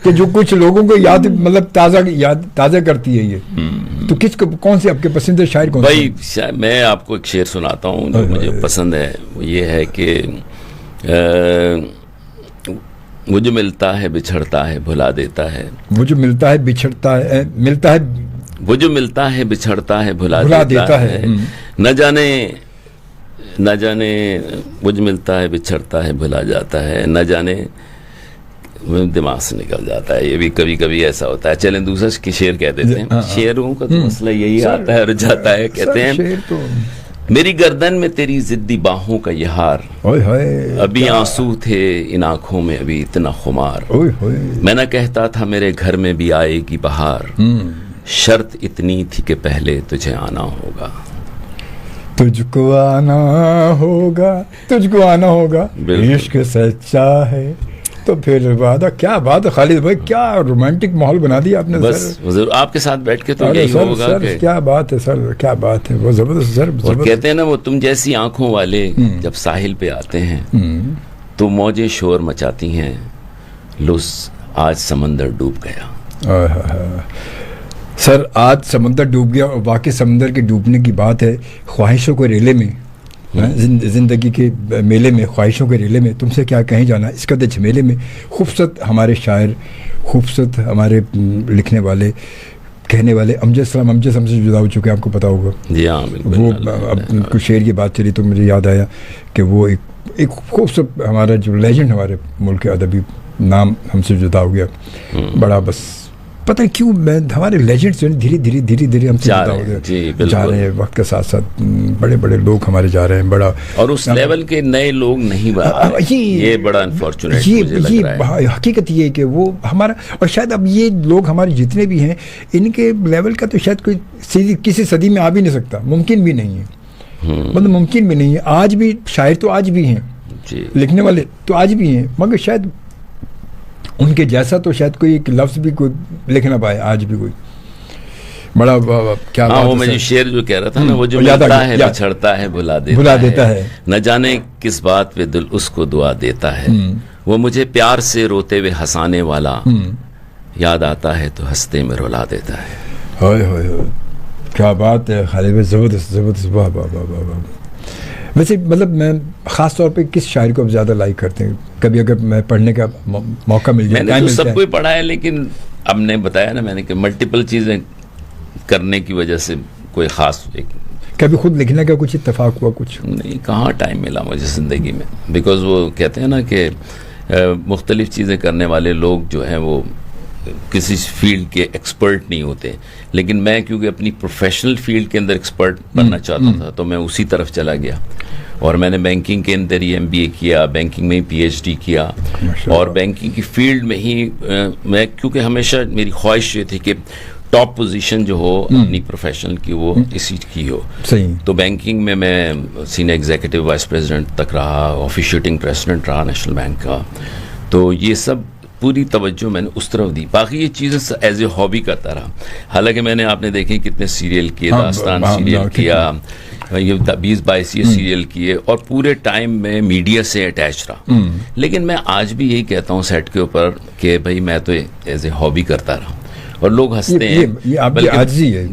کہ جو کچھ لوگوں کو یاد مطلب تازہ کرتی ہے. یہ تو کس کو, کون سے آپ کے پسندیدہ شاعر کون؟ بھائی میں آپ کو ایک شعر سناتا ہوں جو مجھے پسند ہے. وہ یہ ہے کہ وہ جو ملتا ہے بچھڑتا ہے بھلا دیتا ہے, وہ جو ملتا ہے بچھڑتا ہے وہ جو ملتا ہے بچھڑتا ہے بھلا دیتا ہے, نہ جانے وہ جو ملتا ہے بچھڑتا ہے بھلا جاتا ہے, نہ جانے دماغ سے نکل جاتا ہے. یہ بھی کبھی کبھی ایسا ہوتا ہے. چلیں دوسرا شعر کہہ دیتے ہیں. شعروں کا تو مسئلہ یہی آتا ہے اور جاتا ہے. کہتے ہیں میری گردن میں تیری ضدی باہوں کا یہ ہار, ابھی آنسو تھے ان آنکھوں میں ابھی اتنا خمار, میں نہ کہتا تھا میرے گھر میں بھی آئے گی بہار, شرط اتنی تھی کہ پہلے تجھے آنا ہوگا, تجھ کو آنا ہوگا, تجھ کو آنا ہوگا, عشق سچا ہے تو پھر وعدہ. کیا بات ہے خالد بھائی, کیا رومانٹک ماحول بنا دیا آپ نے. بس آپ کے ساتھ بیٹھ کے تو یہی ہوگا کہ کیا بات ہے سر, کیا بات ہے, وہ زبردست سر. اور کہتے ہیں نا وہ تم جیسی آنکھوں والے جب ساحل پہ آتے ہیں تو موجیں شور مچاتی ہیں, لس آج سمندر ڈوب گیا. سر آج سمندر ڈوب گیا, اور واقعی سمندر کے ڈوبنے کی بات ہے. خواہشوں کو ریلے میں, زندگی کے میلے میں, خواہشوں کے ریلے میں تم سے کیا کہیں جانا, اس قدر جھمیلے میں. خوبصورت ہمارے شاعر, خوبصورت ہمارے لکھنے والے, کہنے والے. امجد سلام امجد ہم سے جدا ہو چکے ہیں, آپ کو پتا ہوگا. جی ہاں بالکل. وہ اب کچھ شعر کی بات چلی تو مجھے یاد آیا کہ وہ ایک خوبصورت ہمارا جو لیجنڈ ہمارے ملک ادبی نام ہم سے جدا ہو گیا. بڑا بس پتہ ہے کیوں ہمارے لیجنڈس جو دھیرے ہم سے جدا ہو گئے, جا رہے ہیں وقت کے ساتھ ساتھ. بڑے بڑے لوگ ہمارے جا رہے ہیں, بڑا, اور اس لیول کے نئے لوگ نہیں بنا. یہ بڑا انفارچونیٹ مجھے لگ رہا ہے. حقیقت یہ ہے کہ وہ ہمارا, اور شاید اب یہ لوگ ہمارے جتنے بھی ہیں ان کے لیول کا تو شاید کوئی کسی صدی میں آ بھی نہیں سکتا, ممکن بھی نہیں ہے, مطلب ممکن بھی نہیں ہے. آج بھی شاعر تو آج بھی ہیں, لکھنے والے تو آج بھی ہیں, مگر شاید ان کے جیسا تو شاید کوئی ایک لفظ بھی کوئی لکھ نہ پائے آج بھی کوئی. بڑا کیا وہ میں جو شعر جو کہہ رہا تھا نا, وہ جو ملتا ہے بچھڑتا ہے بھلا دیتا ہے, نہ جانے کس بات پہ دل اس کو دعا دیتا ہے, وہ مجھے پیار سے روتے ہوئے ہنسانے والا, یاد آتا ہے تو ہنستے میں رلا دیتا ہے. ہوئے ہوئے ہوئے, کیا بات ہے خالد بھائی, زبردست زبردست, واہ واہ واہ واہ واہ. ویسے مطلب میں خاص طور پہ کس شاعر کو زیادہ لائک کرتے ہیں, کبھی اگر میں پڑھنے کا موقع مل جائے؟ میں نے تو سب کو ہی پڑھا ہے, لیکن اب نے بتایا نا میں نے کہ ملٹیپل چیزیں کرنے کی وجہ سے کوئی خاص کبھی خود لکھنے کا کچھ اتفاق ہوا؟ کچھ نہیں، کہاں ٹائم ملا مجھے زندگی میں، بیکاز وہ کہتے ہیں نا کہ مختلف چیزیں کرنے والے لوگ جو ہیں وہ کسی فیلڈ کے ایکسپرٹ نہیں ہوتے، لیکن میں کیونکہ اپنی پروفیشنل فیلڈ کے اندر ایکسپرٹ بننا چاہتا تھا تو میں اسی طرف چلا گیا، اور میں نے بینکنگ کے اندر ہی MBA کیا، بینکنگ میں ہی PhD کیا، اور بینکنگ کی فیلڈ میں ہی میں کیونکہ ہمیشہ میری خواہش یہ تھی کہ ٹاپ پوزیشن جو ہو اپنی پروفیشنل کی وہ اسی کی ہو. تو بینکنگ میں سینئر ایگزیکٹو وائس پریزیڈنٹ تک رہا، آفیشیٹنگ پریزیڈنٹ رہا نیشنل بینک کا. تو یہ سب پوری توجہ میں نے اس طرف دی. باقی یہ چیزیں ایز اے ہابی کرتا رہا. حالانکہ میں نے آپ نے دیکھیں کتنے سیریل کیے، داستان سیریل کیا، یہ 20-22 یہ سیریل کیے، اور پورے ٹائم میں میڈیا سے اٹیچ رہا. لیکن میں آج بھی یہی کہتا ہوں سیٹ کے اوپر کہ بھائی میں تو ایز اے ہابی کرتا رہا، اور لوگ ہنستے ہیں.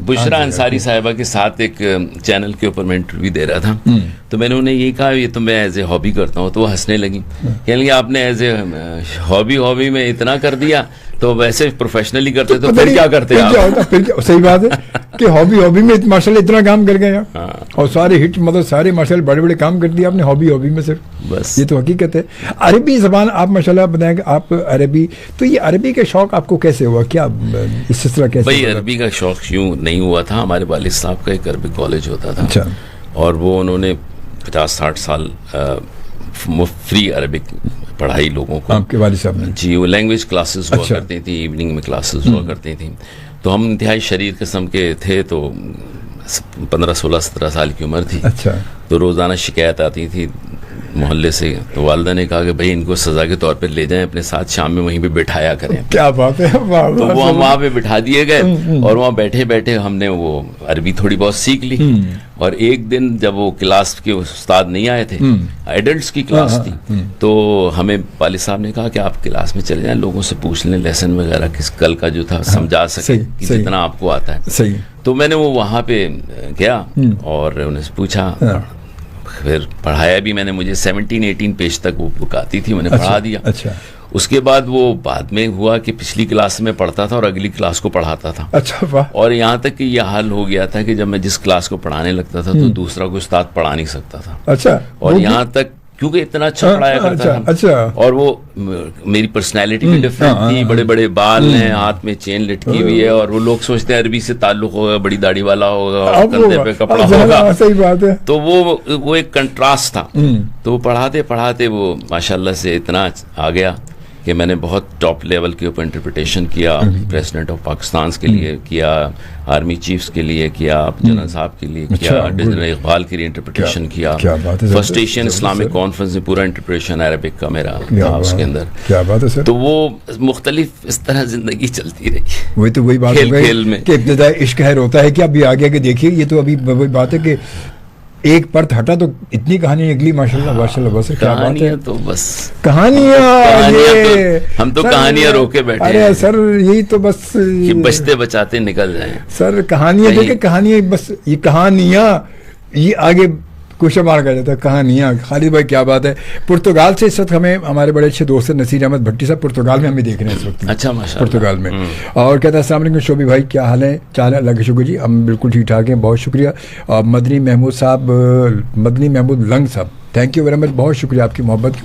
بشرا انصاری صاحبہ کے ساتھ ایک چینل کے اوپر میں انٹرویو دے رہا تھا، تو میں نے انہیں یہی کہا یہ تو میں ایز اے ہابی کرتا ہوں، تو وہ ہنسنے لگی، کہنے لگے آپ نے ایز اے ہابی میں اتنا کر دیا، تو ویسے پروفیشنلی کرتے تو پھر کیا کرتے آپ؟ صحیح بات ہے کہ ہابی میں ماشاء اللہ اتنا کام کر گئے، اور سارے ہٹ مطلب سارے ماشاء اللہ بڑے طرح کام کر دیا آپ نے ہابی میں صرف. بس یہ تو حقیقت ہے. عربی زبان آپ ماشاء اللہ بتائیں کہ آپ عربی، تو یہ عربی کا شوق آپ کو کیسے ہوا؟ کیا اس سلسلہ کیسے؟ بھائی عربی کا شوق یوں نہیں ہوا تھا. ہمارے والد صاحب کا ایک عربی کالج ہوتا تھا، اور وہ انہوں نے 50-60 سال فری عربک پڑھائی لوگوں کو. آپ کے والد صاحب نے؟ جی، وہ لینگویج کلاسز ہوا کرتی تھیں، ایوننگ میں کلاسز ہوا کرتی تھیں. تو ہم انتہائی شریر قسم کے تھے، تو 15-16-17 سال کی عمر تھی. تو روزانہ شکایت آتی تھی محلے سے، تو والدہ نے کہا کہ بھائی ان کو سزا کے طور پہ لے جائیں اپنے ساتھ، شام میں وہیں پہ بٹھایا کریں. کیا بات ہے. تو وہ ہم وہاں پہ بٹھا دیے گئے، اور وہاں بیٹھے بیٹھے ہم نے وہ عربی تھوڑی بہت سیکھ لی. اور ایک دن جب وہ کلاس کے استاد نہیں آئے تھے، ایڈلٹس کی کلاس تھی، تو ہمیں والد صاحب نے کہا کہ آپ کلاس میں چلے جائیں، لوگوں سے پوچھ لیں لیسن وغیرہ کس کل کا جو تھا سمجھا سکیں جتنا آپ کو آتا ہے. تو میں نے وہ وہاں پہ گیا اور انہیں سے پوچھا، پھر پڑھایا بھی میں نے. مجھے 17-18 پیج تک وہ بک آتی تھی، میں نے پڑھا دیا. اس کے بعد وہ بعد میں ہوا کہ پچھلی کلاس میں پڑھتا تھا اور اگلی کلاس کو پڑھاتا تھا. اور یہاں تک کہ یہ حال ہو گیا تھا کہ جب میں جس کلاس کو پڑھانے لگتا تھا تو دوسرا کوئی استاد پڑھا نہیں سکتا تھا. اور یہاں تک کیونکہ اتنا اچھا پڑھایا کرتا تھا، اور وہ میری پرسنالٹی بھی ڈفرینٹ تھی. بڑے بڑے بال ہیں، ہاتھ میں چین لٹکی ہوئی ہے، اور وہ لوگ سوچتے ہیں عربی سے تعلق ہوگا، بڑی داڑھی والا ہوگا، کندھے پہ کپڑا ہوگا. تو وہ ایک کنٹراسٹ تھا. تو وہ پڑھاتے وہ ماشاءاللہ سے اتنا آ گیا کہ میں نے بہت ٹاپ لیول کے اوپر انٹرپریٹیشن کیا. پریزیڈنٹ آف پاکستان کے لیے کیا، آرمی چیفس کے لیے کیا، جنرل صاحب کے لیے کیا، جنرل اقبال کے لیے انٹرپریٹیشن کیا. فرسٹ ایشین اسلامک کانفرنس میں پورا انٹرپریٹیشن عربک کا میرا تھا اس کے اندر. تو وہ مختلف اس طرح زندگی چلتی رہی. وہی تو وہی بات کھیل میں کہ ابتدائی عشق ہے ہوتا ہے کہ ابھی آگے کے دیکھیے. یہ تو ابھی وہی بات ہے کہ ایک پرت ہٹا تو اتنی کہانی نکلی ماشاءاللہ. بس کیا بات ہے. تو بس کہانیاں ہم تو کہانیاں روکے بیٹھے. ارے سر یہی تو بس کہ بچتے بچاتے نکل جائیں سر. کہانیاں دیکھیں، کہانیاں بس یہ کہانیاں یہ آگے کوشچن مارک آ جاتا ہے. کہانیاں. خالد بھائی کیا بات ہے. پرتگال سے اس وقت ہمیں ہمارے بڑے اچھے دوست ہیں نصیر احمد بھٹی صاحب، پرتگال میں ہمیں دیکھ رہے ہیں اس وقت. اچھا ماشاءاللہ. پرتگال میں. اور کہتا ہے السلام علیکم شوبی بھائی، کیا حال ہے؟ چال ہے اللہ کا شکر جی، ہم بالکل ٹھیک ٹھاک ہیں، بہت شکریہ. اور مدنی محمود لنگ صاحب، تھینک یو ویری مچ، بہت شکریہ آپ کی محبت.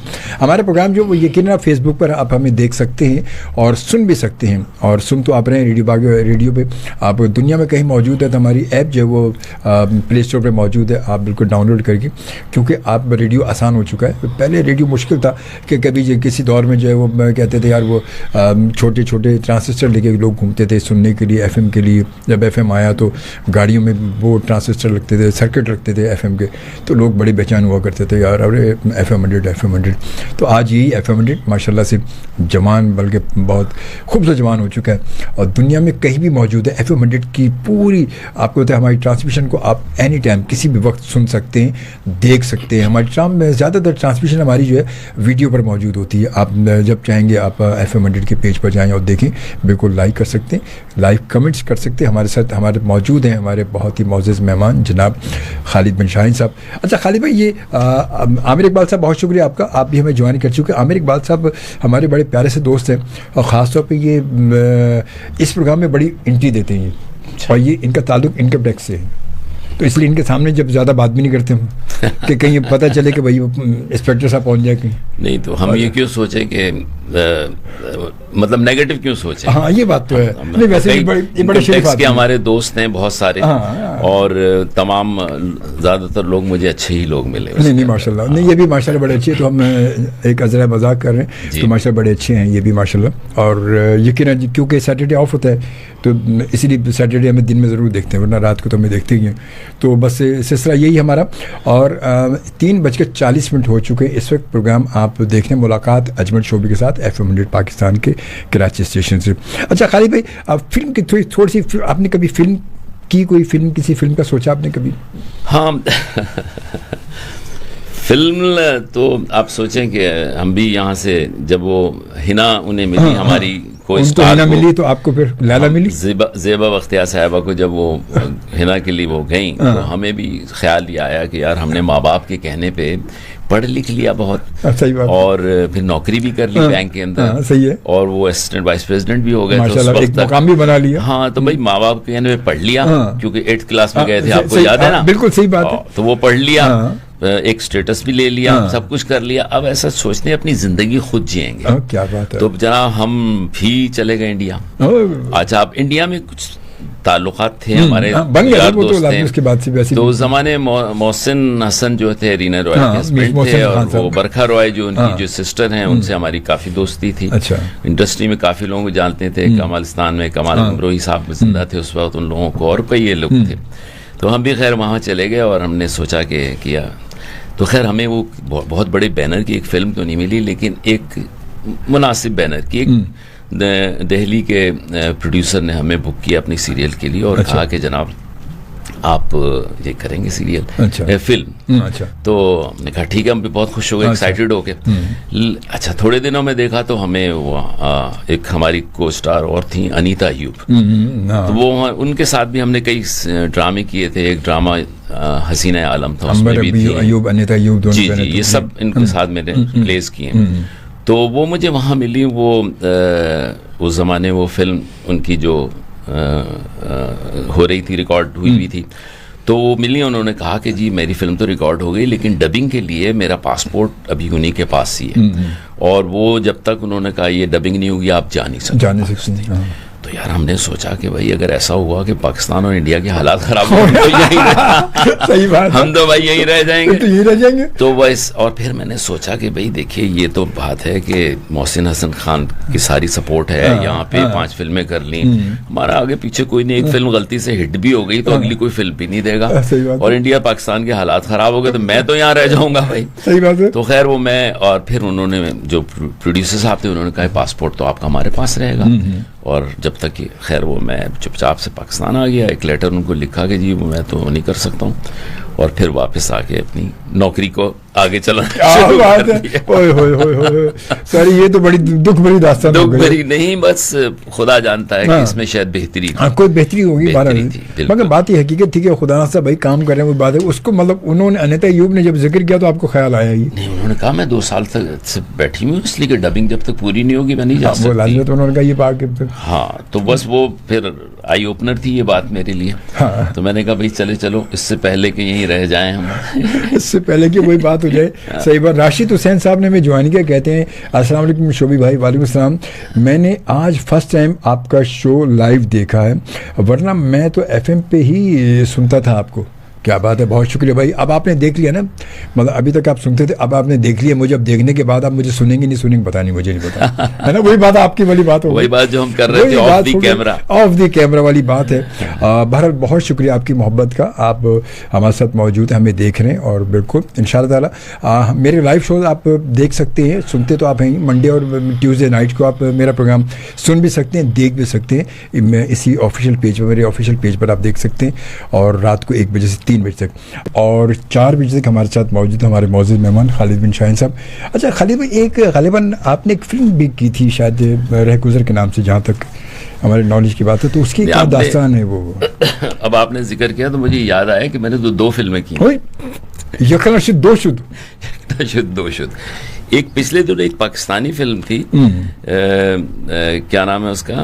ہمارا پروگرام جو وہ یقیناً فیس بک پر آپ ہمیں دیکھ سکتے ہیں اور سن بھی سکتے ہیں. اور سن تو آپ رہے ہیں ریڈیو پہ، آپ دنیا میں کہیں موجود ہے تو ہماری ایپ جو ہے وہ پلے اسٹور پہ موجود ہے، آپ بالکل ڈاؤن لوڈ کر کے. کیونکہ آپ ریڈیو آسان ہو چکا ہے. پہلے ریڈیو مشکل تھا کہ کبھی کسی دور میں جو ہے وہ کہتے تھے یار وہ چھوٹے چھوٹے ٹرانسسٹر لے کے لوگ گھومتے تھے سننے کے لیے FM کے لیے. جب FM آیا تو گاڑیوں میں وہ ٹرانسسٹر لگتے تھے، سرکٹ لگتے تھے FM کے، تو لوگ بڑے بے چین ہوا کرتے تھے یار ارے FM 100. تو آج یہی FM 100 ماشاء اللہ سے جوان، بلکہ بہت خوبصورت جوان ہو چکا ہے اور دنیا میں کہیں بھی موجود ہے. FM 100 کی پوری آپ کو ہوتا ہے ہماری ٹرانسمیشن کو آپ اینی ٹائم کسی بھی وقت سن سکتے ہیں، دیکھ سکتے ہیں. ہماری زیادہ تر ٹرانسمیشن ہماری جو ہے ویڈیو پر موجود ہوتی ہے. آپ جب چاہیں گے آپ FM 100 کے پیج پر جائیں اور دیکھیں، بالکل لائک کر سکتے ہیں، لائک کمنٹس کر سکتے ہیں. ہمارے ساتھ ہمارے موجود ہیں ہمارے بہت ہی معزز مہمان جناب خالد بن شاہین صاحب. اچھا خالد بھائی، یہ عامر اقبال صاحب بہت شکریہ آپ کا، آپ بھی ہمیں جوائن کر چکے. عامر اقبال صاحب ہمارے بڑے پیارے سے دوست ہیں اور خاص طور پہ یہ اس پروگرام میں بڑی انٹری دیتے ہیں. اور یہ ان کا تعلق انکم ٹیکس سے ہے, تو اس لیے ان کے سامنے جب زیادہ بات بھی نہیں کرتے ہم کہ کہیں پتہ چلے کہ بھائی انسپیکٹر صاحب پہنچ جائے کہیں. نہیں تو ہم یہ کیوں سوچیں کہ مطلب نیگیٹو کیوں سوچیں. ہاں یہ بات تو ہے. نہیں ویسے بڑے ٹیکس کے ہمارے دوست ہیں بہت سارے, اور تمام زیادہ تر لوگ مجھے اچھے ہی لوگ ملے. نہیں ماشاء اللہ, نہیں یہ بھی ماشاء اللہ بڑے اچھے, تو ہم ایک عذرا مذاق کر رہے ہیں, تو ماشاء اللہ بڑے اچھے ہیں یہ بھی ماشاء اللہ. اور یقیناً کیونکہ سیٹرڈے آف ہوتا ہے تو اسی لیے سیٹرڈے ہمیں دن میں ضرور دیکھتے ہیں, ورنہ رات کو تو ہمیں دیکھتے ہی ہیں. تو بس سلسلہ یہی ہمارا. اور 3:40 ہو چکے ہیں اس وقت. پروگرام آپ دیکھ رہے ہیں ملاقات اجمل شعبی کے ساتھ FM 100 پاکستان کے کراچی اسٹیشن سے. اچھا خالد بھائی, آپ فلم کی تھوڑی سی آپ نے کبھی فلم کی, کوئی فلم کسی فلم کا سوچا آپ نے کبھی؟ ہاں فلم تو آپ سوچیں کہ ہم بھی یہاں سے جب وہ ہنا انہیں ملی ہماری کوئی ہنا ملی, تو آپ کو پھر لیلا ملی, زیبا بختیار صاحبہ کو جب وہ ہنا کے لیے وہ گئیں تو ہمیں بھی خیال یہ آیا کہ یار ہم نے ماں باپ کے کہنے پہ پڑھ لکھ لیا بہت, اور پھر نوکری بھی کر لی بینک کے اندر, صحیح ہے, اور وہ اسسٹنٹ وائس پریزیڈنٹ بھی ہو گئے, ایک مقام بھی بنا لیا. ہاں تو بھائی ماں باپ کے کہنے پہ پڑھ لیا, کیونکہ 8th کلاس میں گئے تھے, آپ کو یاد ہے نا. بالکل صحیح بات ہے. تو وہ پڑھ لیا, ایک سٹیٹس بھی لے لیا, سب کچھ کر لیا. اب ایسا سوچتے ہیں اپنی زندگی خود جئیں گے. کیا بات ہے. تو جناب ہم بھی چلے گئے انڈیا. اچھا اب انڈیا میں کچھ تعلقات تھے ہمارے یار دوست تھے, تو اس زمانے محسن حسن جو تھے رینا رائے کے ہسبینڈ تھے, اور وہ برکھا رائے جو ان کی جو سسٹر ہیں, ان سے ہماری کافی دوستی تھی. انڈسٹری میں کافی لوگوں کو جانتے تھے, کمالستان میں کمال امروہی صاحب زندہ تھے اس وقت, ان لوگوں کو اور کئی لوگ تھے. تو ہم بھی خیر وہاں چلے گئے, اور ہم نے سوچا کہ کیا, تو خیر ہمیں وہ بہت بڑے بینر کی ایک فلم تو نہیں ملی, لیکن ایک مناسب بینر کی ایک دہلی کے پروڈیوسر نے ہمیں بک کیا اپنی سیریل کے لیے, اور کہا کہ جناب آپ یہ کریں گے سیریل فلم. تو ہم نے کہا ٹھیک ہے, ہم بھی بہت خوش ہو گئے, ایکسائٹیڈ ہو کے. اچھا تھوڑے دنوں میں دیکھا تو ہمیں وہ ایک ہماری کو سٹار اور تھیں انیتا ایوب, تو وہ ان کے ساتھ بھی ہم نے کئی ڈرامے کیے تھے. ایک ڈرامہ حسینہ عالم تھا, اس میں بھی تھی. جی جی یہ سب ان کے ساتھ میں نے پلیز کیے. تو وہ مجھے وہاں ملی, وہ اس زمانے وہ فلم ان کی جو ہو رہی تھی, ریکارڈ ہوئی تھی, تو وہ ملی. انہوں نے کہا کہ جی میری فلم تو ریکارڈ ہو گئی, لیکن ڈبنگ کے لیے میرا پاسپورٹ ابھی انہیں کے پاس ہی ہے, اور وہ جب تک انہوں نے کہا یہ ڈبنگ نہیں ہوگی آپ جا نہیں سکتے. تو یار ہم نے سوچا کہ بھائی اگر ایسا ہوا کہ پاکستان اور انڈیا کے حالات خراب ہو ہم تو بھائی یہیں رہ جائیں گے. تو بس, اور پھر میں نے سوچا کہ بھائی دیکھیے یہ تو بات ہے کہ محسن حسن خان کی ساری سپورٹ ہے یہاں پہ, 5 فلمیں کر لیں, ہمارا آگے پیچھے کوئی نہیں, ایک فلم غلطی سے ہٹ بھی ہو گئی تو اگلی کوئی فلم بھی نہیں دے گا, اور انڈیا پاکستان کے حالات خراب ہو گئے تو میں تو یہاں رہ جاؤں گا بھائی. تو خیر وہ میں, اور پھر انہوں نے جو پروڈیوسر صاحب تھے انہوں نے کہا پاسپورٹ تو آپ کا ہمارے پاس رہے گا, اور جب تک کہ خیر وہ میں چپ چاپ سے پاکستان آ گیا. ایک لیٹر ان کو لکھا کہ جی میں تو نہیں کر سکتا ہوں, اور پھر واپس آ کے اپنی نوکری کو آگے چلانا. ساری یہ تو بڑی دکھ بھری داستان. دکھ بھری نہیں, بس خدا جانتا ہے کہ اس میں شاید بہتری تھی, کوئی بہتری ہوگی, مگر بات یہ حقیقت تھی کہ خدا نخواستہ بھائی کام کر رہے ہیں, وہ بات ہے اس کو, مطلب انہوں نے انیتا ایوب نے جب ذکر کیا تو آپ کو خیال آیا ہی نہیں؟ انہوں نے کہا میں 2 سال تک سے بیٹھی ہوں, اس لیے کہ ڈبنگ جب تک پوری نہیں ہوگی میں نہیں جا سکتی. تو انہوں نے کہا یہ بات, ہاں تو بس وہ پھر آئی اوپنر تھی یہ بات میرے لیے. تو میں نے کہا بھائی چلو اس سے پہلے کہ یہیں رہ جائیں ہم, اس سے پہلے کہ وہی بات ہو جائے. صحیح بات. راشد حسین صاحب نے ہمیں جوائن کیا, کہتے ہیں السلام علیکم شعبی بھائی. وعلیکم السلام. میں نے آج فرسٹ ٹائم آپ کا شو لائیو دیکھا ہے, ورنہ میں تو FM پہ ہی سنتا تھا آپ کو. کیا بات ہے, بہت شکریہ بھائی. اب آپ نے دیکھ لیا نا, مطلب ابھی تک آپ سنتے تھے, اب آپ نے دیکھ لیا. مجھے اب دیکھنے کے بعد آپ مجھے سنیں گے نہیں سنیں گے پتہ نہیں, مجھے نہیں پتا ہے نا. وہی بات آپ کی والی بات ہو, وہی بات جو ہم کر رہے تھے آف دی کیمرہ والی بات ہے. بہرحال بہت شکریہ آپ کی محبت کا, آپ ہمارے ساتھ موجود ہیں, ہمیں دیکھ رہے ہیں, اور بالکل ان شاء اللہ تعالیٰ میرے لائیو شوز آپ دیکھ سکتے ہیں, سنتے تو آپ ہیں. منڈے اور ٹیوزڈے نائٹ کو آپ میرا پروگرام سن بھی سکتے ہیں, دیکھ بھی سکتے ہیں. میں اسی آفیشیل پیج پر, میرے آفیشیل پیج پر آپ دیکھ سکتے ہیں, اور رات کو 1 بجے سے 3 بجے تک, اور 4 بجے تک ہمارے ساتھ موجود ہمارے معزز مہمان خالد بن شاہین صاحب. اچھا خالد بھائی, ایک غالباً آپ نے ایک فلم بھی کی تھی شاید رہ گزر کے نام سے, جہاں تک ہمارے نالج کی بات ہے, تو اس کی کیا داستان ہے وہ؟ اب آپ نے ذکر کیا تو مجھے یاد آیا کہ میں نے 2 فلمیں کی. یکن دو شد. ایک پچھلے دنوں ایک پاکستانی فلم تھی, کیا نام ہے اس کا,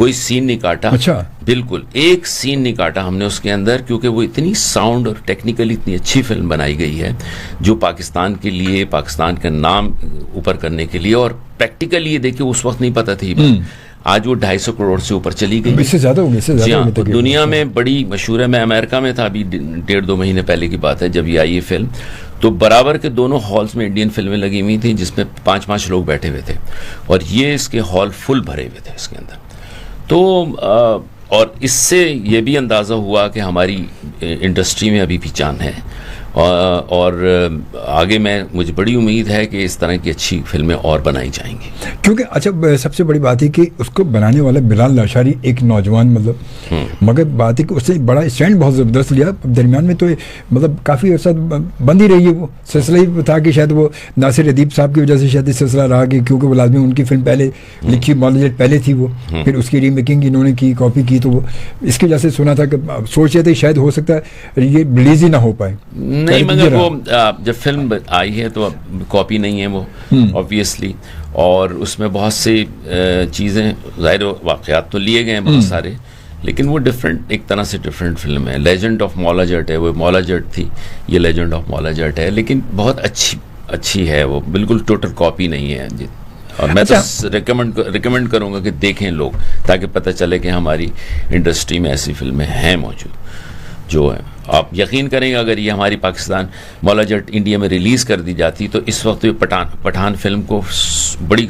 کوئی سین نہیں کاٹا. اچھا. بالکل ایک سین نہیں کاٹا ہم نے اس کے اندر, کیونکہ وہ اتنی ساؤنڈ اور ٹیکنیکلی اتنی اچھی فلم بنائی گئی ہے جو پاکستان کے لیے, پاکستان کا نام اوپر کرنے کے لیے, اور پریکٹیکلی یہ دیکھیں اس وقت نہیں پتا تھی, آج وہ 250 کروڑ سے اوپر چلی گئی, اس سے زیادہ ہو گئی. جی ہاں, دنیا میں بڑی مشہور ہے. میں امریکہ میں تھا ابھی 1.5-2 مہینے پہلے کی بات ہے جب یہ آئی یہ فلم, تو برابر کے دونوں ہالز میں انڈین فلمیں لگی ہوئی تھیں جس میں 5-5 لوگ بیٹھے ہوئے تھے, اور یہ اس کے ہال فل بھرے ہوئے تھے اس کے اندر. تو اور اس سے یہ بھی اندازہ ہوا کہ ہماری انڈسٹری میں ابھی بھی جان ہے, اور آگے مجھے بڑی امید ہے کہ اس طرح کی اچھی فلمیں اور بنائی جائیں گی. کیونکہ اچھا سب سے بڑی بات ہے کہ اس کو بنانے والا بلال لاشاری ایک نوجوان, مطلب مگر بات ہے کہ اس نے بڑا اسٹینڈ بہت زبردست لیا. درمیان میں تو مطلب کافی عرصہ بند ہی رہی ہے, وہ سلسلہ ہی تھا کہ شاید وہ ناصر ادیب صاحب کی وجہ سے شاید سلسلہ رہا کہ کیونکہ وہ لازمی ان کی فلم پہلے لکھی, مالجٹ پہلے تھی وہ, پھر اس کی ری میکنگ انہوں نے کی, کاپی کی, تو وہ اس کی وجہ سے سنا تھا کہ سوچ رہے تھے شاید ہو سکتا ہے یہ ریلیز ہی نہ ہو پائے. نہیں, مگر وہ جب فلم آئی ہے تو اب کاپی نہیں ہے وہ آبویسلی, اور اس میں بہت سی چیزیں ظاہر واقعات تو لیے گئے ہیں بہت سارے, لیکن وہ ڈفرینٹ, ایک طرح سے ڈفرینٹ فلم ہے. لیجنڈ آف مولا جٹ ہے, وہ مولا جٹ تھی, یہ لیجنڈ آف مولا جٹ ہے, لیکن بہت اچھی ہے وہ, بالکل ٹوٹل کاپی نہیں ہے. اور میں تو ریکمینڈ کروں گا کہ دیکھیں لوگ, تاکہ پتہ چلے کہ ہماری انڈسٹری میں ایسی فلمیں ہیں موجود جو ہے. آپ یقین کریں گے اگر یہ ہماری پاکستان مولا جٹ انڈیا میں ریلیز کر دی جاتی تو اس وقت یہ پٹھان فلم کو بڑی